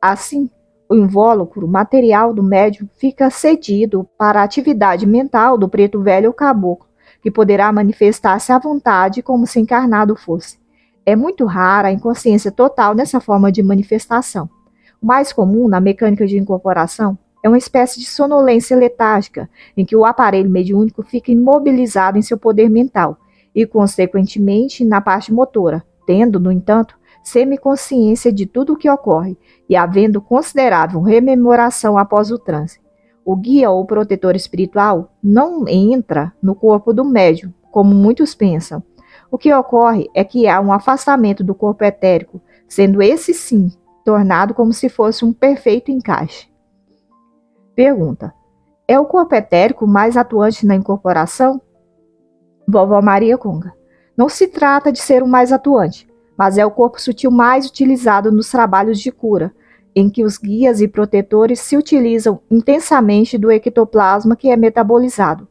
Assim, o invólucro material do médium fica cedido para a atividade mental do preto velho ou caboclo, que poderá manifestar-se à vontade como se encarnado fosse. É muito rara a inconsciência total nessa forma de manifestação. O mais comum na mecânica de incorporação é uma espécie de sonolência letárgica, em que o aparelho mediúnico fica imobilizado em seu poder mental e, consequentemente, na parte motora, tendo, no entanto, semiconsciência de tudo o que ocorre e havendo considerável rememoração após o transe. O guia ou protetor espiritual não entra no corpo do médium, como muitos pensam. O que ocorre é que há um afastamento do corpo etérico, sendo esse sim tornado como se fosse um perfeito encaixe. Pergunta: é o corpo etérico mais atuante na incorporação? Vovó Maria Cunga: não se trata de ser o mais atuante, mas é o corpo sutil mais utilizado nos trabalhos de cura, em que os guias e protetores se utilizam intensamente do ectoplasma que é metabolizado.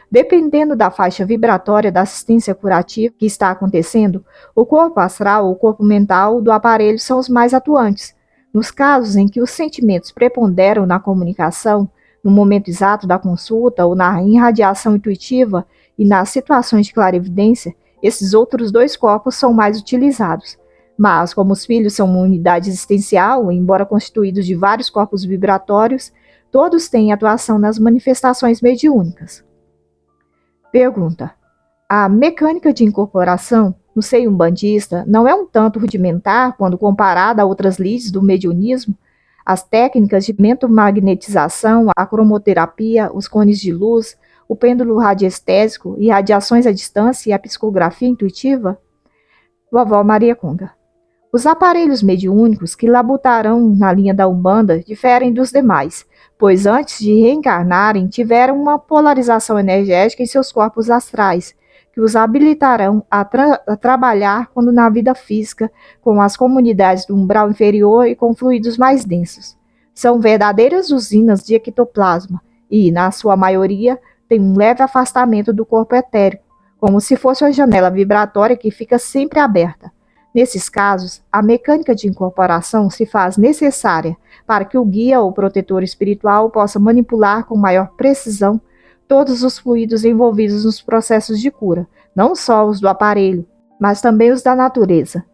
Dependendo da faixa vibratória da assistência curativa que está acontecendo, o corpo astral ou o corpo mental do aparelho são os mais atuantes. Nos casos em que os sentimentos preponderam na comunicação, no momento exato da consulta ou na irradiação intuitiva e nas situações de clarividência, esses outros dois corpos são mais utilizados. Mas, como os filhos são uma unidade existencial, embora constituídos de vários corpos vibratórios, todos têm atuação nas manifestações mediúnicas. Pergunta: a mecânica de incorporação no seio umbandista não é um tanto rudimentar quando comparada a outras lides do mediunismo? As técnicas de mentomagnetização, a cromoterapia, os cones de luz, o pêndulo radiestésico e radiações à distância e a psicografia intuitiva? Vovó Maria Cunga: os aparelhos mediúnicos que labutarão na linha da Umbanda diferem dos demais, pois antes de reencarnarem tiveram uma polarização energética em seus corpos astrais, que os habilitarão a trabalhar quando na vida física, com as comunidades do umbral inferior e com fluidos mais densos. São verdadeiras usinas de ectoplasma e, na sua maioria, têm um leve afastamento do corpo etérico, como se fosse uma janela vibratória que fica sempre aberta. Nesses casos, a mecânica de incorporação se faz necessária para que o guia ou protetor espiritual possa manipular com maior precisão todos os fluidos envolvidos nos processos de cura, não só os do aparelho, mas também os da natureza.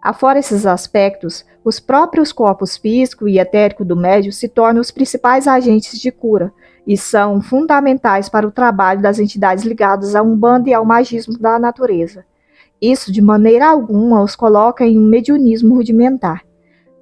Afora esses aspectos, os próprios corpos físico e etérico do médium se tornam os principais agentes de cura e são fundamentais para o trabalho das entidades ligadas à Umbanda e ao magismo da natureza. Isso, de maneira alguma, os coloca em um mediunismo rudimentar.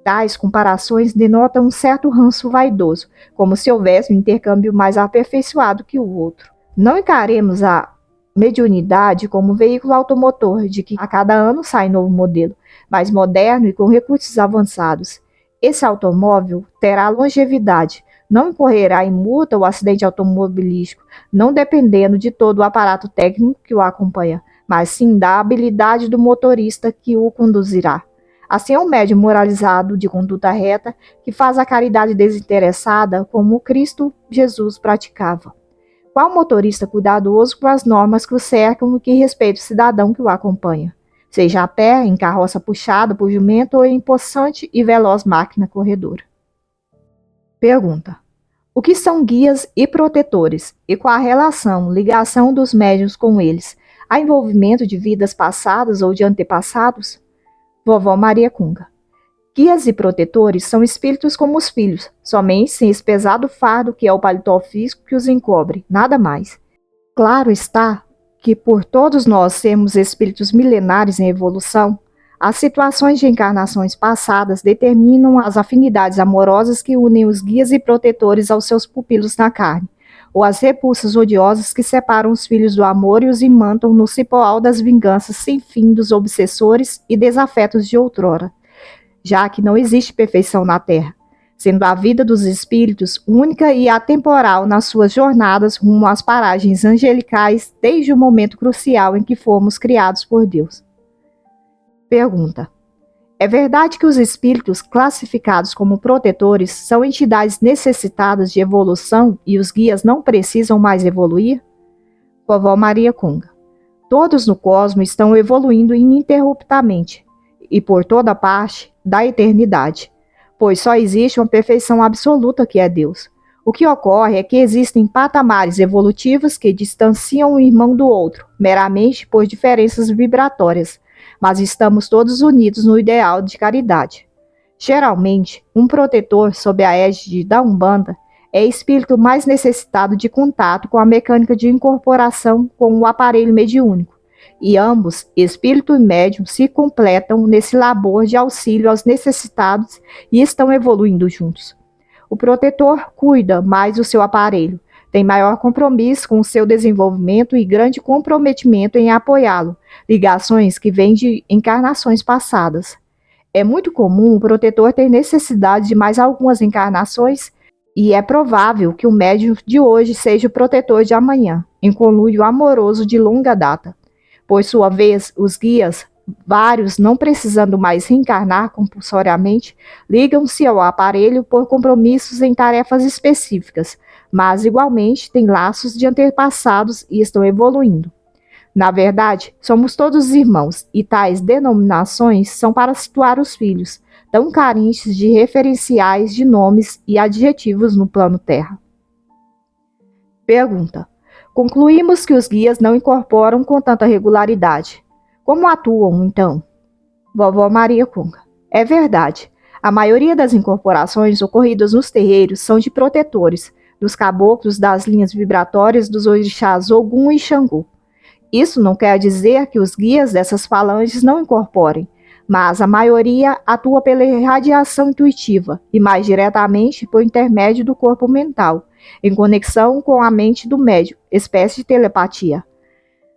Tais comparações denotam um certo ranço vaidoso, como se houvesse um intercâmbio mais aperfeiçoado que o outro. Não encaremos a mediunidade como veículo automotor, de que a cada ano sai novo modelo, mais moderno e com recursos avançados. Esse automóvel terá longevidade, não incorrerá em multa ou acidente automobilístico, não dependendo de todo o aparato técnico que o acompanha, mas sim da habilidade do motorista que o conduzirá. Assim é um médium moralizado de conduta reta que faz a caridade desinteressada como Cristo Jesus praticava. Qual motorista cuidadoso com as normas que o cercam e que respeita o cidadão que o acompanha, seja a pé, em carroça puxada por jumento ou em possante e veloz máquina corredora? Pergunta: o que são guias e protetores e qual a relação, ligação dos médiuns com eles? Há envolvimento de vidas passadas ou de antepassados? Vovó Maria Cunga: guias e protetores são espíritos como os filhos, somente sem esse pesado fardo que é o paletó físico que os encobre, nada mais. Claro está que por todos nós sermos espíritos milenares em evolução, As situações de encarnações passadas determinam as afinidades amorosas que unem os guias e protetores aos seus pupilos na carne, ou as repulsas odiosas que separam os filhos do amor e os imantam no cipoal das vinganças sem fim dos obsessores e desafetos de outrora, já que não existe perfeição na Terra, sendo a vida dos espíritos única e atemporal nas suas jornadas rumo às paragens angelicais desde o momento crucial em que fomos criados por Deus. Pergunta: é verdade que os espíritos classificados como protetores são entidades necessitadas de evolução e os guias não precisam mais evoluir? Vovó Maria Cunga: todos no cosmos estão evoluindo ininterruptamente e por toda parte da eternidade, pois só existe uma perfeição absoluta que é Deus. O que ocorre é que existem patamares evolutivos que distanciam um irmão do outro, meramente por diferenças vibratórias, mas estamos todos unidos no ideal de caridade. Geralmente, um protetor sob a égide da Umbanda é espírito mais necessitado de contato com a mecânica de incorporação com o aparelho mediúnico, e ambos, espírito e médium, se completam nesse labor de auxílio aos necessitados e estão evoluindo juntos. O protetor cuida mais do seu aparelho, tem maior compromisso com o seu desenvolvimento e grande comprometimento em apoiá-lo, ligações que vêm de encarnações passadas. É muito comum o protetor ter necessidade de mais algumas encarnações e é provável que o médium de hoje seja o protetor de amanhã, em conluio amoroso de longa data. Por sua vez, os guias, vários não precisando mais reencarnar compulsoriamente, ligam-se ao aparelho por compromissos em tarefas específicas, mas igualmente têm laços de antepassados e estão evoluindo. Na verdade, somos todos irmãos, e tais denominações são para situar os filhos, tão carentes de referenciais de nomes e adjetivos no plano Terra. Pergunta: concluímos que os guias não incorporam com tanta regularidade. Como atuam, então? Vovó Maria Cunga: é verdade. A maioria das incorporações ocorridas nos terreiros são de protetores, dos caboclos das linhas vibratórias dos orixás Ogum e Xangô. Isso não quer dizer que os guias dessas falanges não incorporem, mas a maioria atua pela irradiação intuitiva e mais diretamente por intermédio do corpo mental, em conexão com a mente do médium, espécie de telepatia.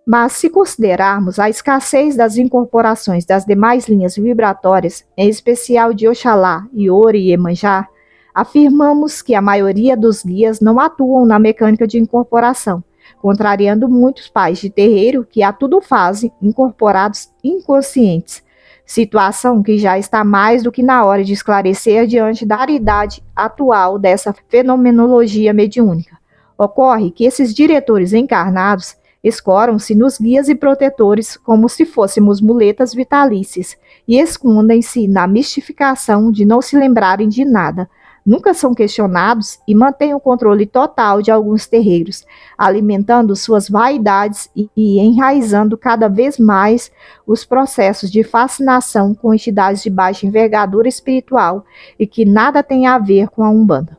Mas se considerarmos a escassez das incorporações das demais linhas vibratórias, em especial de Oxalá, Iori e Iemanjá, afirmamos que a maioria dos guias não atuam na mecânica de incorporação, contrariando muitos pais de terreiro que a tudo fazem incorporados inconscientes, situação que já está mais do que na hora de esclarecer diante da raridade atual dessa fenomenologia mediúnica. Ocorre que esses diretores encarnados escoram-se nos guias e protetores como se fôssemos muletas vitalícias e escondem-se na mistificação de não se lembrarem de nada. Nunca são questionados e mantêm o controle total de alguns terreiros, alimentando suas vaidades e enraizando cada vez mais os processos de fascinação com entidades de baixa envergadura espiritual e que nada tem a ver com a Umbanda.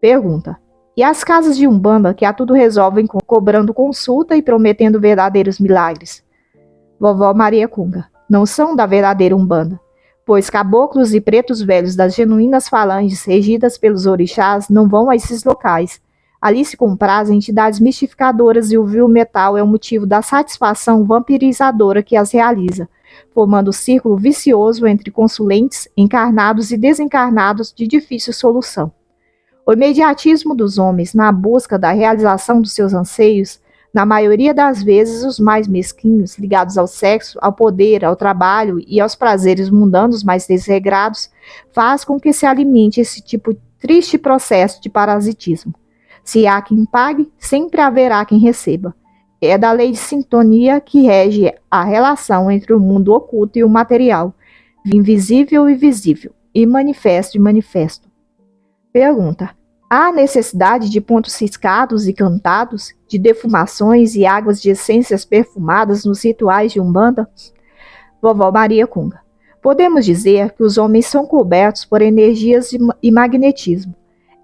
Pergunta: e as casas de Umbanda que a tudo resolvem cobrando consulta e prometendo verdadeiros milagres? Vovó Maria Cunga: não são da verdadeira Umbanda, pois caboclos e pretos velhos das genuínas falanges regidas pelos orixás não vão a esses locais. Ali se comprazem entidades mistificadoras e o vil metal é o motivo da satisfação vampirizadora que as realiza, formando um círculo vicioso entre consulentes, encarnados e desencarnados de difícil solução. O imediatismo dos homens na busca da realização dos seus anseios, na maioria das vezes os mais mesquinhos, ligados ao sexo, ao poder, ao trabalho e aos prazeres mundanos mais desregrados, faz com que se alimente esse tipo de triste processo de parasitismo. Se há quem pague, sempre haverá quem receba. É da lei de sintonia que rege a relação entre o mundo oculto e o material, invisível e visível, e manifesto. Pergunta: há necessidade de pontos ciscados e cantados, de defumações e águas de essências perfumadas nos rituais de Umbanda? Vovó Maria Cunga: podemos dizer que os homens são cobertos por energias e magnetismo.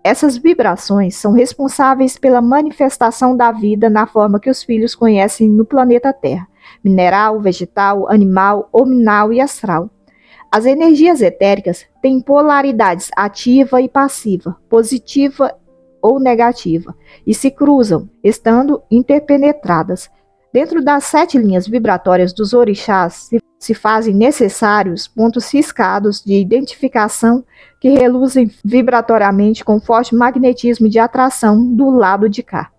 Essas vibrações são responsáveis pela manifestação da vida na forma que os filhos conhecem no planeta Terra, mineral, vegetal, animal, hominal e astral. As energias etéricas têm polaridades ativa e passiva, positiva ou negativa, e se cruzam, estando interpenetradas. Dentro das 7 linhas vibratórias dos orixás se fazem necessários pontos ciscados de identificação que reluzem vibratoriamente com forte magnetismo de atração do lado de cá.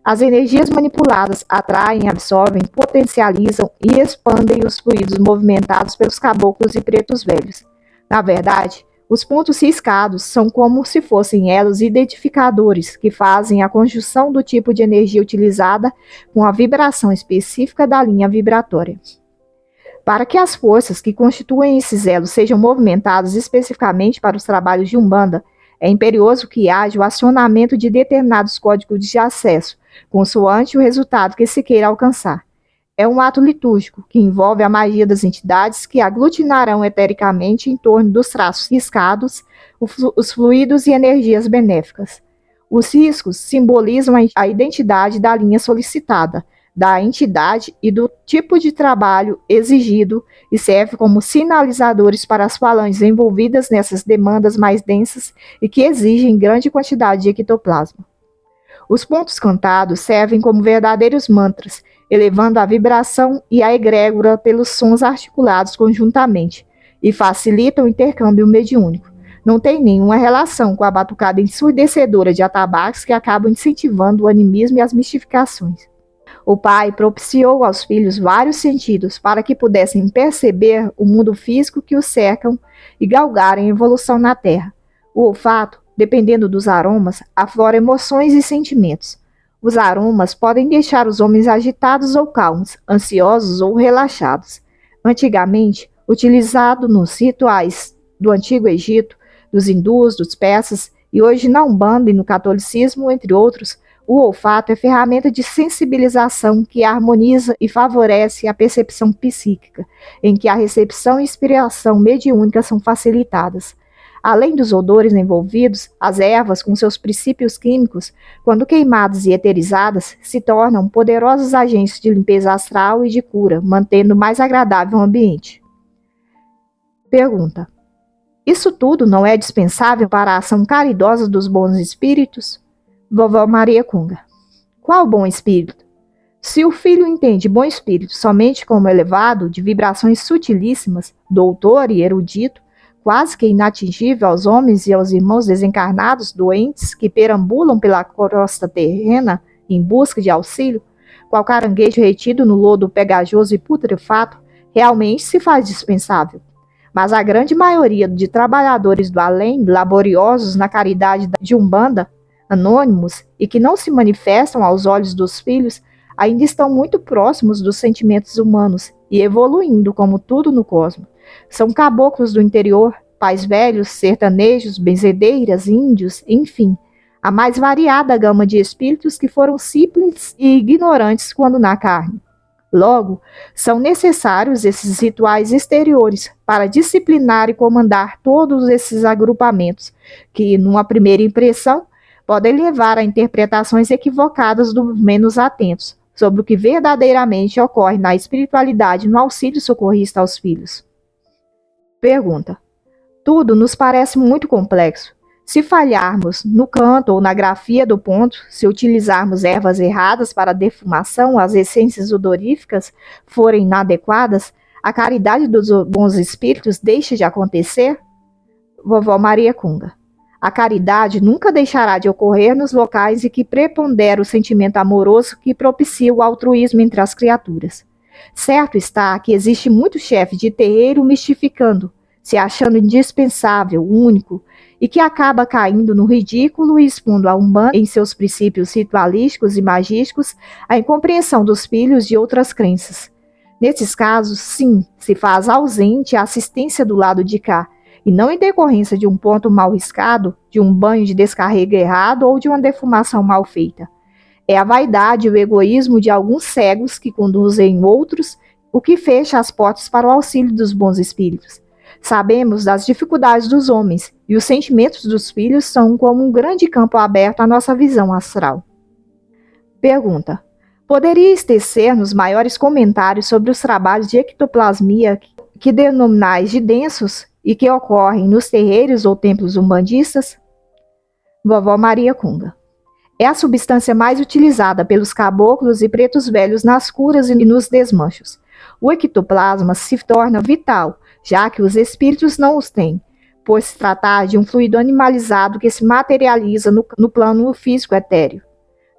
As energias manipuladas atraem, absorvem, potencializam e expandem os fluidos movimentados pelos caboclos e pretos velhos. Na verdade, os pontos ciscados são como se fossem elos identificadores que fazem a conjunção do tipo de energia utilizada com a vibração específica da linha vibratória. Para que as forças que constituem esses elos sejam movimentadas especificamente para os trabalhos de Umbanda, é imperioso que haja o acionamento de determinados códigos de acesso, consoante o resultado que se queira alcançar. É um ato litúrgico que envolve a magia das entidades que aglutinarão etericamente em torno dos traços riscados os fluidos e energias benéficas. Os riscos simbolizam a identidade da linha solicitada, da entidade e do tipo de trabalho exigido e serve como sinalizadores para as falanges envolvidas nessas demandas mais densas e que exigem grande quantidade de ectoplasma. Os pontos cantados servem como verdadeiros mantras, elevando a vibração e a egrégora pelos sons articulados conjuntamente, e facilitam o intercâmbio mediúnico. Não tem nenhuma relação com a batucada ensurdecedora de atabaques que acabam incentivando o animismo e as mistificações. O pai propiciou aos filhos vários sentidos para que pudessem perceber o mundo físico que os cercam e galgarem a evolução na Terra. O olfato, dependendo dos aromas, aflora emoções e sentimentos. Os aromas podem deixar os homens agitados ou calmos, ansiosos ou relaxados. Antigamente, utilizado nos rituais do Antigo Egito, dos hindus, dos persas e hoje na Umbanda e no catolicismo, entre outros, o olfato é ferramenta de sensibilização que harmoniza e favorece a percepção psíquica, em que a recepção e inspiração mediúnica são facilitadas. Além dos odores envolvidos, as ervas, com seus princípios químicos, quando queimadas e eterizadas, se tornam poderosos agentes de limpeza astral e de cura, mantendo mais agradável o ambiente. Pergunta: isso tudo não é dispensável para a ação caridosa dos bons espíritos? Vovó Maria Cunga: qual bom espírito? Se o filho entende bom espírito somente como elevado, de vibrações sutilíssimas, doutor e erudito, quase que inatingível aos homens e aos irmãos desencarnados doentes que perambulam pela crosta terrena em busca de auxílio, qual caranguejo retido no lodo pegajoso e putrefato, realmente se faz dispensável. Mas a grande maioria de trabalhadores do além, laboriosos na caridade de Umbanda, anônimos e que não se manifestam aos olhos dos filhos, ainda estão muito próximos dos sentimentos humanos e evoluindo como tudo no cosmos. São caboclos do interior, pais velhos, sertanejos, benzedeiras, índios, enfim, a mais variada gama de espíritos que foram simples e ignorantes quando na carne. Logo, são necessários esses rituais exteriores para disciplinar e comandar todos esses agrupamentos, que, numa primeira impressão, podem levar a interpretações equivocadas dos menos atentos sobre o que verdadeiramente ocorre na espiritualidade no auxílio socorrista aos filhos. Pergunta: tudo nos parece muito complexo. Se falharmos no canto ou na grafia do ponto, se utilizarmos ervas erradas para a defumação, as essências odoríficas forem inadequadas, a caridade dos bons espíritos deixa de acontecer? Vovó Maria Cunga: a caridade nunca deixará de ocorrer nos locais em que prepondera o sentimento amoroso que propicia o altruísmo entre as criaturas. Certo está que existe muito chefe de terreiro mistificando, se achando indispensável, único, e que acaba caindo no ridículo e expondo a Umbanda, em seus princípios ritualísticos e magísticos, a incompreensão dos filhos de outras crenças. Nesses casos, sim, se faz ausente a assistência do lado de cá, e não em decorrência de um ponto mal riscado, de um banho de descarrego errado ou de uma defumação mal feita. É a vaidade e o egoísmo de alguns cegos que conduzem outros, o que fecha as portas para o auxílio dos bons espíritos. Sabemos das dificuldades dos homens, e os sentimentos dos filhos são como um grande campo aberto à nossa visão astral. Pergunta: Poderia tecer-nos maiores comentários sobre os trabalhos de ectoplasmia que denominais de densos e que ocorrem nos terreiros ou templos umbandistas? Vovó Maria Cunga. É a substância mais utilizada pelos caboclos e pretos velhos nas curas e nos desmanchos. O ectoplasma se torna vital, já que os espíritos não os têm, por se tratar de um fluido animalizado que se materializa no plano físico etéreo.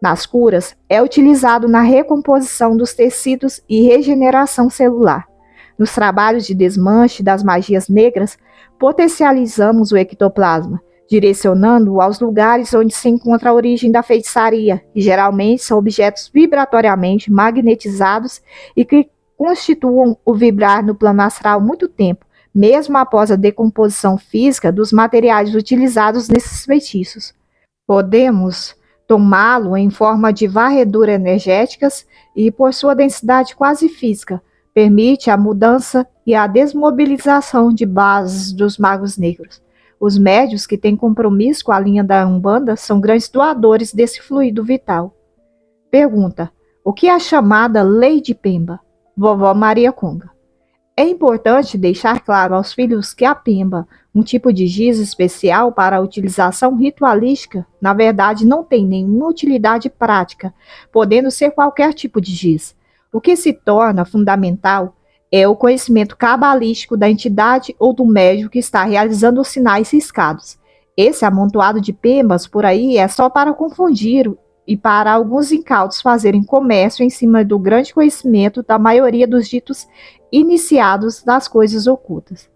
Nas curas, é utilizado na recomposição dos tecidos e regeneração celular. Nos trabalhos de desmanche das magias negras, potencializamos o ectoplasma, direcionando-o aos lugares onde se encontra a origem da feitiçaria, que geralmente são objetos vibratoriamente magnetizados e que constituam o vibrar no plano astral muito tempo, mesmo após a decomposição física dos materiais utilizados nesses feitiços. Podemos tomá-lo em forma de varredura energéticas e, por sua densidade quase física, permite a mudança e a desmobilização de bases dos magos negros. Os médios que têm compromisso com a linha da Umbanda são grandes doadores desse fluido vital. Pergunta: o que é a chamada Lei de Pemba? Vovó Maria Cunga. É importante deixar claro aos filhos que a Pemba, um tipo de giz especial para a utilização ritualística, na verdade não tem nenhuma utilidade prática, podendo ser qualquer tipo de giz. O que se torna fundamental é o conhecimento cabalístico da entidade ou do médium que está realizando os sinais riscados. Esse amontoado de pembas por aí é só para confundir e para alguns incautos fazerem comércio em cima do grande conhecimento da maioria dos ditos iniciados das coisas ocultas.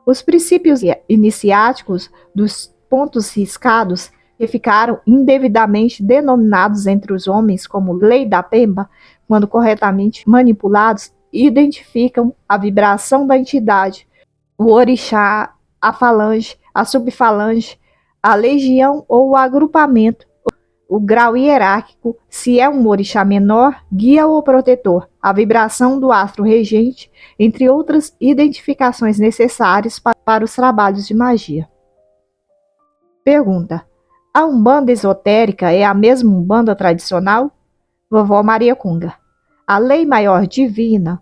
Os princípios iniciáticos dos pontos riscados, que ficaram indevidamente denominados entre os homens como Lei da Pemba, quando corretamente manipulados, identificam a vibração da entidade, o orixá, a falange, a subfalange, a legião ou o agrupamento, o grau hierárquico, se é um orixá menor, guia ou protetor, a vibração do astro regente, entre outras identificações necessárias para os trabalhos de magia. Pergunta: a Umbanda esotérica é a mesma Umbanda tradicional? Vovó Maria Cunga. A lei maior divina,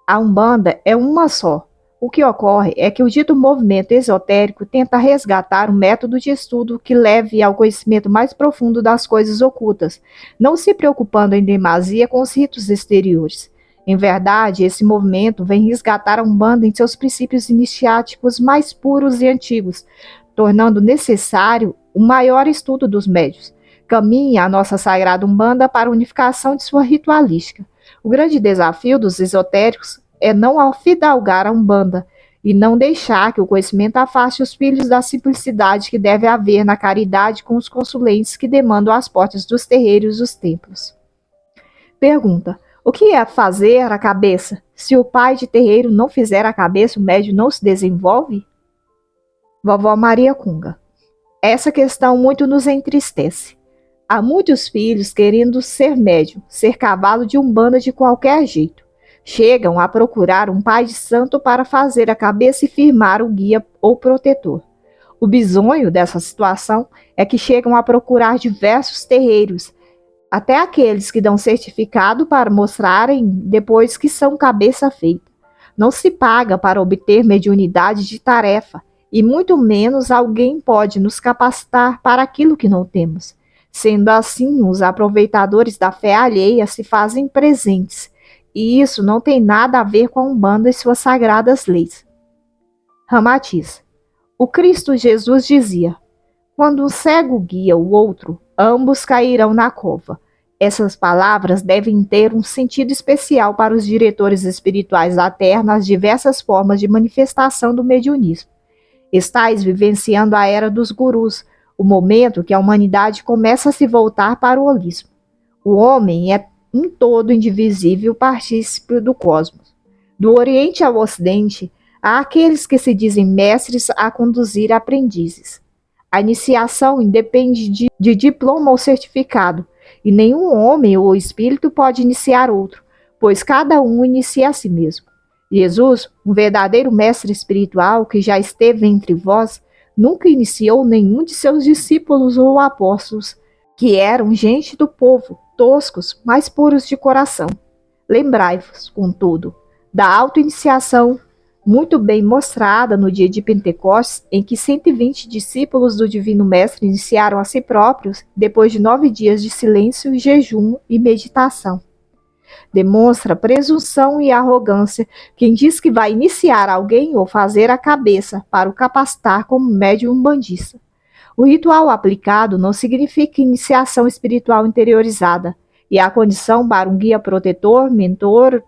a Umbanda, é uma só. O que ocorre é que o dito movimento esotérico tenta resgatar um método de estudo que leve ao conhecimento mais profundo das coisas ocultas, não se preocupando em demasia com os ritos exteriores. Em verdade, esse movimento vem resgatar a Umbanda em seus princípios iniciáticos mais puros e antigos, tornando necessário o maior estudo dos médios. Caminha a nossa sagrada Umbanda para a unificação de sua ritualística. O grande desafio dos esotéricos é não afidalgar a Umbanda e não deixar que o conhecimento afaste os filhos da simplicidade que deve haver na caridade com os consulentes que demandam as portas dos terreiros e dos templos. Pergunta: o que é fazer a cabeça? Se o pai de terreiro não fizer a cabeça, o médium não se desenvolve? Vovó Maria Cunga. Essa questão muito nos entristece. Há muitos filhos querendo ser médium, ser cavalo de Umbanda de qualquer jeito. Chegam a procurar um pai de santo para fazer a cabeça e firmar o guia ou protetor. O bizonho dessa situação é que chegam a procurar diversos terreiros, até aqueles que dão certificado para mostrarem depois que são cabeça feita. Não se paga para obter mediunidade de tarefa, e muito menos alguém pode nos capacitar para aquilo que não temos. Sendo assim, os aproveitadores da fé alheia se fazem presentes, e isso não tem nada a ver com a Umbanda e suas sagradas leis. Ramatiz. O Cristo Jesus dizia: quando um cego guia o outro, ambos cairão na cova. Essas palavras devem ter um sentido especial para os diretores espirituais da Terra nas diversas formas de manifestação do mediunismo. Estais vivenciando a era dos gurus, o momento que a humanidade começa a se voltar para o holismo. O homem é um todo indivisível partícipe do cosmos. Do Oriente ao Ocidente, há aqueles que se dizem mestres a conduzir aprendizes. A iniciação independe de diploma ou certificado, e nenhum homem ou espírito pode iniciar outro, pois cada um inicia a si mesmo. Jesus, um verdadeiro mestre espiritual que já esteve entre vós, nunca iniciou nenhum de seus discípulos ou apóstolos, que eram gente do povo, toscos, mas puros de coração. Lembrai-vos, contudo, da autoiniciação muito bem mostrada no dia de Pentecostes, em que 120 discípulos do Divino Mestre iniciaram a si próprios depois de 9 dias de silêncio, jejum e meditação. Demonstra presunção e arrogância quem diz que vai iniciar alguém ou fazer a cabeça para o capacitar como médium umbandista. O ritual aplicado não significa iniciação espiritual interiorizada, e a condição para um guia protetor, mentor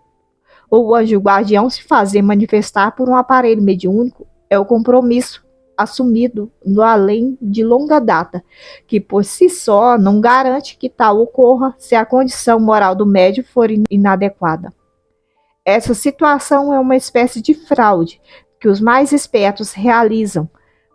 ou anjo guardião se fazer manifestar por um aparelho mediúnico é o compromisso assumido no além de longa data, que por si só não garante que tal ocorra se a condição moral do médium for inadequada. Essa situação é uma espécie de fraude que os mais espertos realizam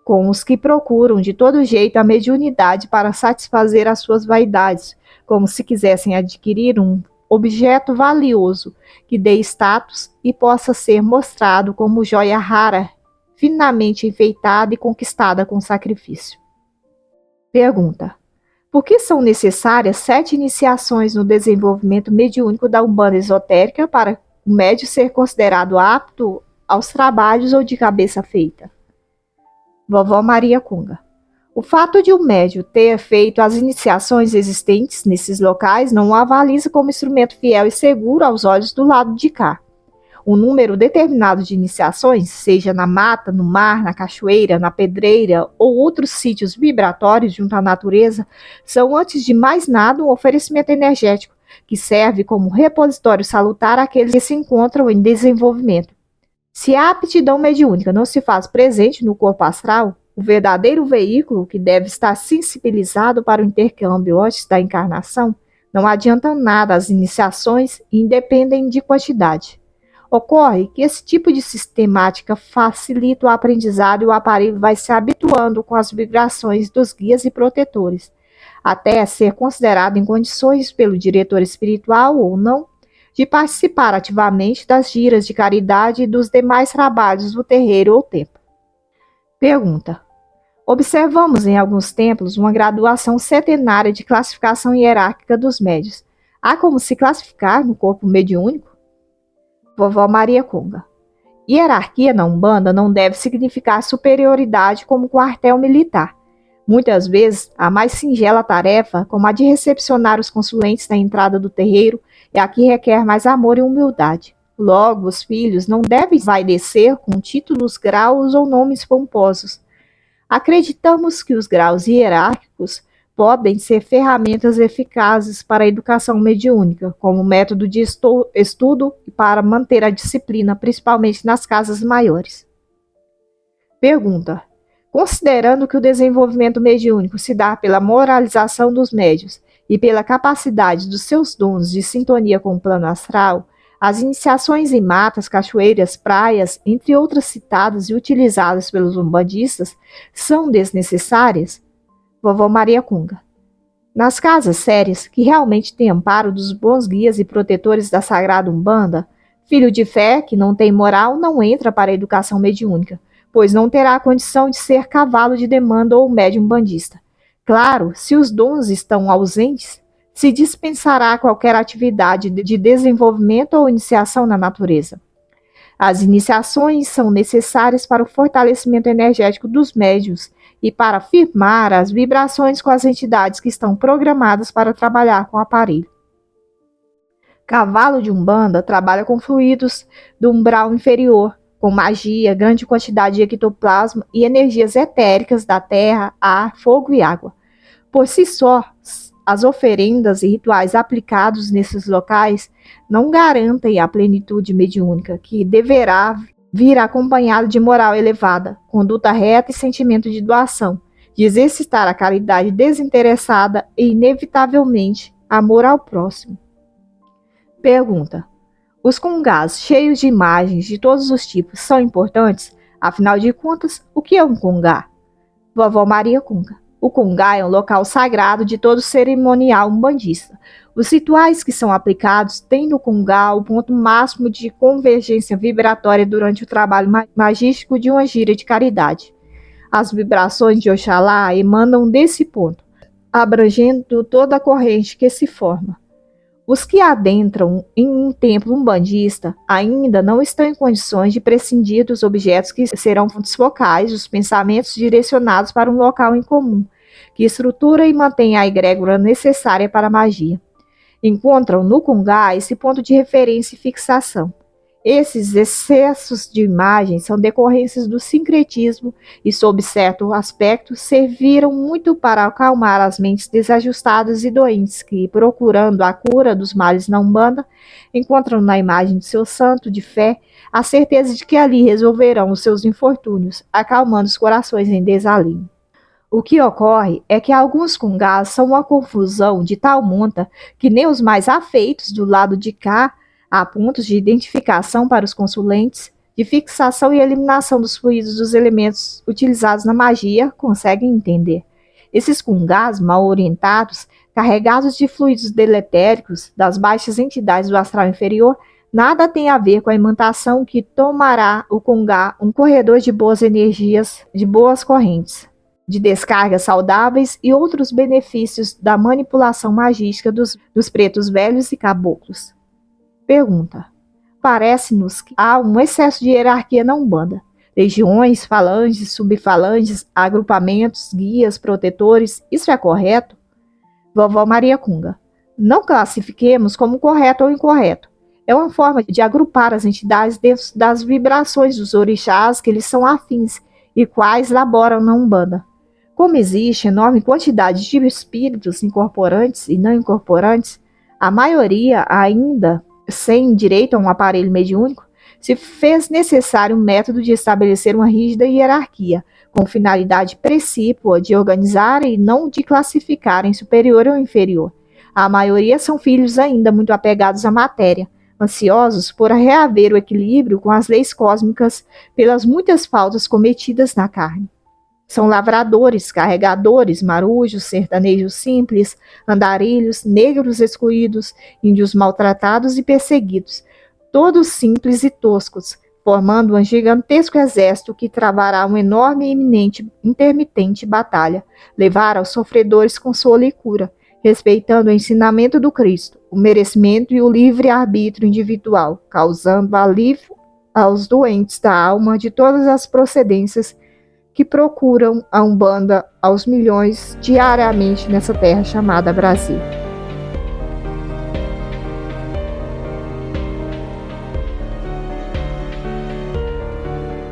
com os que procuram de todo jeito a mediunidade para satisfazer as suas vaidades, como se quisessem adquirir um objeto valioso que dê status e possa ser mostrado como joia rara, finamente enfeitada e conquistada com sacrifício. Pergunta: por que são necessárias 7 iniciações no desenvolvimento mediúnico da Umbanda esotérica para o médium ser considerado apto aos trabalhos ou de cabeça feita? Vovó Maria Cunga: o fato de o médium ter feito as iniciações existentes nesses locais não o avaliza como instrumento fiel e seguro aos olhos do lado de cá. Um número determinado de iniciações, seja na mata, no mar, na cachoeira, na pedreira ou outros sítios vibratórios junto à natureza, são antes de mais nada um oferecimento energético que serve como repositório salutar àqueles que se encontram em desenvolvimento. Se a aptidão mediúnica não se faz presente no corpo astral, o verdadeiro veículo que deve estar sensibilizado para o intercâmbio antes da encarnação, não adianta nada as iniciações e independem de quantidade. Ocorre que esse tipo de sistemática facilita o aprendizado e o aparelho vai se habituando com as vibrações dos guias e protetores, até ser considerado em condições pelo diretor espiritual ou não de participar ativamente das giras de caridade e dos demais trabalhos do terreiro ou templo. Pergunta: observamos em alguns templos uma graduação centenária de classificação hierárquica dos médios. Há como se classificar no corpo mediúnico? Vovó Maria Cunga: hierarquia na Umbanda não deve significar superioridade como quartel militar. Muitas vezes, a mais singela tarefa, como a de recepcionar os consulentes na entrada do terreiro, é a que requer mais amor e humildade. Logo, os filhos não devem vaidecer com títulos, graus ou nomes pomposos. Acreditamos que os graus hierárquicos podem ser ferramentas eficazes para a educação mediúnica, como método de estudo e para manter a disciplina, principalmente nas casas maiores. Pergunta: considerando que o desenvolvimento mediúnico se dá pela moralização dos médiuns e pela capacidade dos seus dons de sintonia com o plano astral, as iniciações em matas, cachoeiras, praias, entre outras citadas e utilizadas pelos umbandistas, são desnecessárias? Vovó Maria Cunga: nas casas sérias, que realmente têm amparo dos bons guias e protetores da Sagrada Umbanda, filho de fé que não tem moral não entra para a educação mediúnica, pois não terá a condição de ser cavalo de demanda ou médium umbandista. Claro, se os dons estão ausentes, se dispensará qualquer atividade de desenvolvimento ou iniciação na natureza. As iniciações são necessárias para o fortalecimento energético dos médiuns e para firmar as vibrações com as entidades que estão programadas para trabalhar com o aparelho. Cavalo de Umbanda trabalha com fluidos do umbral inferior, com magia, grande quantidade de ectoplasma e energias etéricas da terra, ar, fogo e água. Por si só, as oferendas e rituais aplicados nesses locais não garantem a plenitude mediúnica, que deverá vir acompanhado de moral elevada, conduta reta e sentimento de doação, de exercitar a caridade desinteressada e, inevitavelmente, amor ao próximo. Pergunta: os congás cheios de imagens de todos os tipos são importantes? Afinal de contas, o que é um congá? Vovó Maria Cunga: o congá é um local sagrado de todo cerimonial umbandista. Os rituais que são aplicados têm no congá o ponto máximo de convergência vibratória durante o trabalho magístico de uma gira de caridade. As vibrações de Oxalá emanam desse ponto, abrangendo toda a corrente que se forma. Os que adentram em um templo umbandista ainda não estão em condições de prescindir dos objetos que serão fontes focais dos pensamentos direcionados para um local em comum, que estrutura e mantém a egrégora necessária para a magia. Encontram no Congá esse ponto de referência e fixação. Esses excessos de imagens são decorrências do sincretismo e, sob certo aspecto, serviram muito para acalmar as mentes desajustadas e doentes que, procurando a cura dos males na Umbanda, encontram na imagem de seu santo de fé a certeza de que ali resolverão os seus infortúnios, acalmando os corações em desalinho. O que ocorre é que alguns congás são uma confusão de tal monta que nem os mais afeitos do lado de cá, a pontos de identificação para os consulentes, de fixação e eliminação dos fluidos dos elementos utilizados na magia, conseguem entender. Esses congás mal orientados, carregados de fluidos deletéricos das baixas entidades do astral inferior, nada tem a ver com a imantação que tomará o congá um corredor de boas energias, de boas correntes, de descargas saudáveis e outros benefícios da manipulação magística dos pretos velhos e caboclos. Pergunta: parece-nos que há um excesso de hierarquia na Umbanda. Legiões, falanges, subfalanges, agrupamentos, guias, protetores, isso é correto? Vovó Maria Cunga: não classifiquemos como correto ou incorreto. É uma forma de agrupar as entidades dentro das vibrações dos orixás que eles são afins e quais laboram na Umbanda. Como existe enorme quantidade de espíritos incorporantes e não incorporantes, a maioria ainda sem direito a um aparelho mediúnico, se fez necessário um método de estabelecer uma rígida hierarquia, com finalidade precípua de organizar e não de classificar em superior ou inferior. A maioria são filhos ainda muito apegados à matéria, ansiosos por reaver o equilíbrio com as leis cósmicas pelas muitas faltas cometidas na carne. São lavradores, carregadores, marujos, sertanejos simples, andarilhos, negros excluídos, índios maltratados e perseguidos, todos simples e toscos, formando um gigantesco exército que travará uma enorme e iminente intermitente batalha, levar aos sofredores consolo e cura, respeitando o ensinamento do Cristo, o merecimento e o livre-arbítrio individual, causando alívio aos doentes da alma de todas as procedências que procuram a Umbanda aos milhões diariamente nessa terra chamada Brasil.